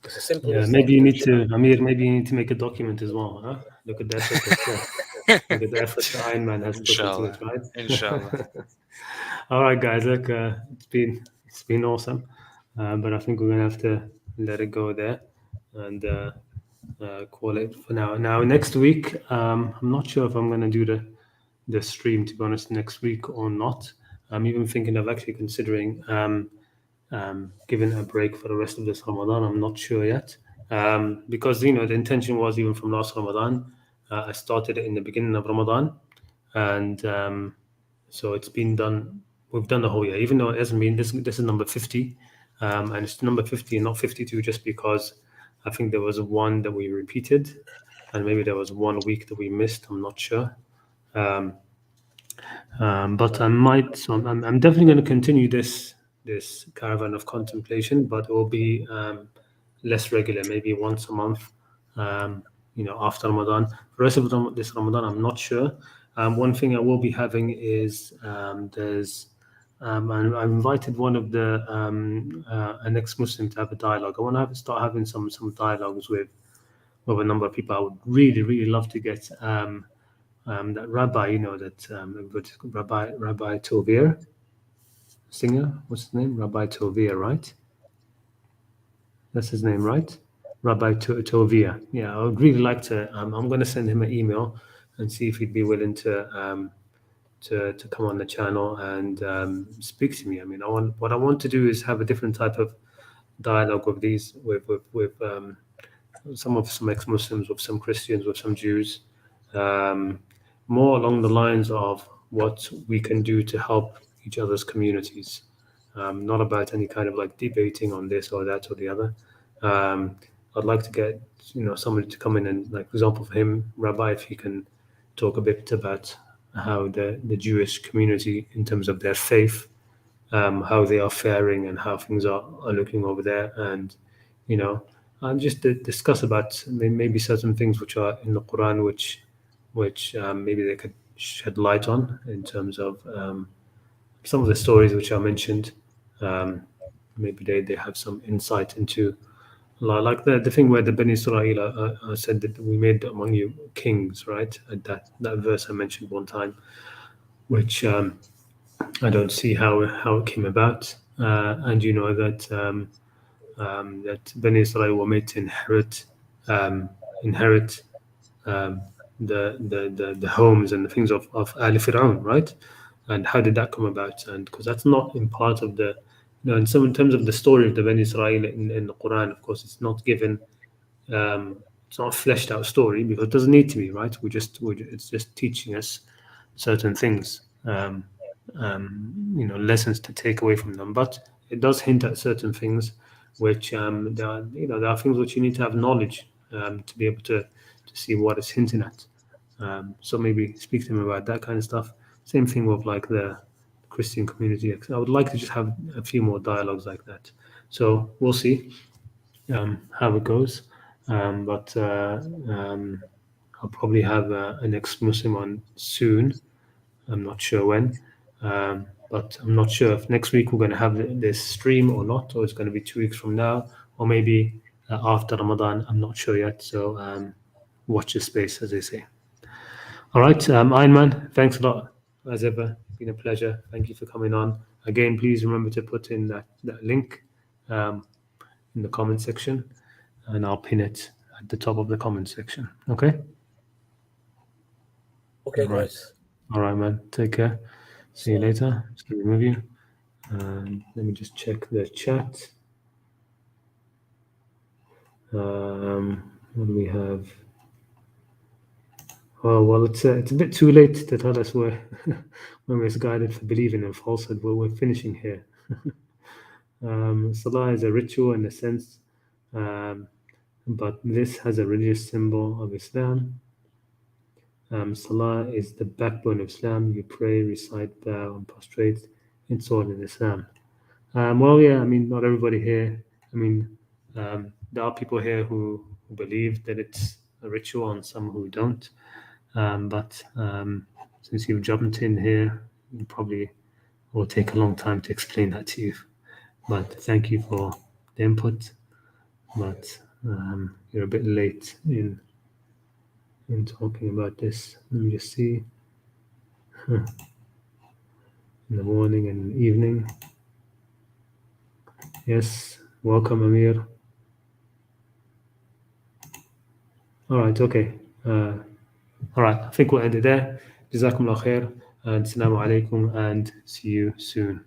It's as simple
Yeah,
as that.
maybe you need to, Amir, maybe you need to make a document as well, huh? Look at the effort look at the effort the Iron Man has put into it,
Inshallah.
right?
Inshallah.
All right, guys. Look, it's been awesome, but I think we're gonna have to let it go there and call it for now. Now, next week, I'm not sure if I'm gonna do the stream, to be honest, next week or not. I'm even thinking of actually considering giving a break for the rest of this Ramadan. I'm not sure yet, because you know the intention was even from last Ramadan. I started it in the beginning of Ramadan, and so it's been done. We've done the whole year, even though it hasn't been. This is number 50, and it's number 50 and not 52, just because I think there was one that we repeated, and maybe there was 1 week that we missed. I'm not sure. But I might. So I'm definitely going to continue this caravan of contemplation, but it will be less regular, maybe once a month. You know, after Ramadan. The rest of this Ramadan, I'm not sure. One thing I will be having is there's. I invited one of the an ex-Muslim to have a dialogue. I want to start having some dialogues with a number of people. I would really love to get that rabbi, you know, that Rabbi Tovir, singer, what's his name? Rabbi Tovir, right? That's his name, right? Rabbi Tovir. Yeah, I would really like to. I'm going to send him an email and see if he'd be willing to come on the channel and speak to me. I mean, what I want to do is have a different type of dialogue with some ex-Muslims, with some Christians, with some Jews, more along the lines of what we can do to help each other's communities, not about any kind of like debating on this or that or the other. I'd like to get somebody to come in and, like, for example, for him, Rabbi, if he can talk a bit about how the Jewish community, in terms of their faith, how they are faring and how things are looking over there, and just to discuss about maybe certain things which are in the Quran, which maybe they could shed light on in terms of some of the stories which are mentioned. Maybe they have some insight into, like the thing where the Bani Israel said that we made among you kings, right? And that verse I mentioned one time, which I don't see how it came about. And you know that that Bani Israel were made to inherit the homes and the things of Ali Fir'aun, right? And how did that come about? And because that's not in part of the, in terms of the story of the Bani Israel in the Quran, of course, it's not given, it's not a fleshed out story because it doesn't need to be, right? It's just teaching us certain things, lessons to take away from them. But it does hint at certain things which there are things which you need to have knowledge to be able to see what it's hinting at. So maybe speak to him about that kind of stuff. Same thing with like the Christian community. I would like to just have a few more dialogues like that. So we'll see how it goes. But I'll probably have an ex-Muslim on soon. I'm not sure when. But I'm not sure if next week we're going to have this stream or not, or it's going to be 2 weeks from now, or maybe after Ramadan. I'm not sure yet. So watch the space, as they say. All right, Iron Man, thanks a lot, as ever. Been a pleasure. Thank you for coming on. Again, please remember to put in that link in the comment section, and I'll pin it at the top of the comment section. Okay?
Okay,
all right.
guys.
All right, man. Take care. See you later. It's good to be with you. Let me just check the chat. What do we have? Oh, well, it's a bit too late to tell us we're misguided for believing in falsehood. Well, we're finishing here. Salah is a ritual in a sense, but this has a religious symbol of Islam. Salah is the backbone of Islam. You pray, recite, bow, and prostrate. It's all in Islam. Well, yeah, I mean, not everybody here. I mean, there are people here who believe that it's a ritual and some who don't. But since you've jumped in here, it probably will take a long time to explain that to you. But thank you for the input. But you're a bit late in talking about this. Let me just see. In the morning and evening. Yes, welcome, Amir. All right, okay. All right, I think we'll end it there. Jazakumullah khair, and assalamu alaikum, and see you soon.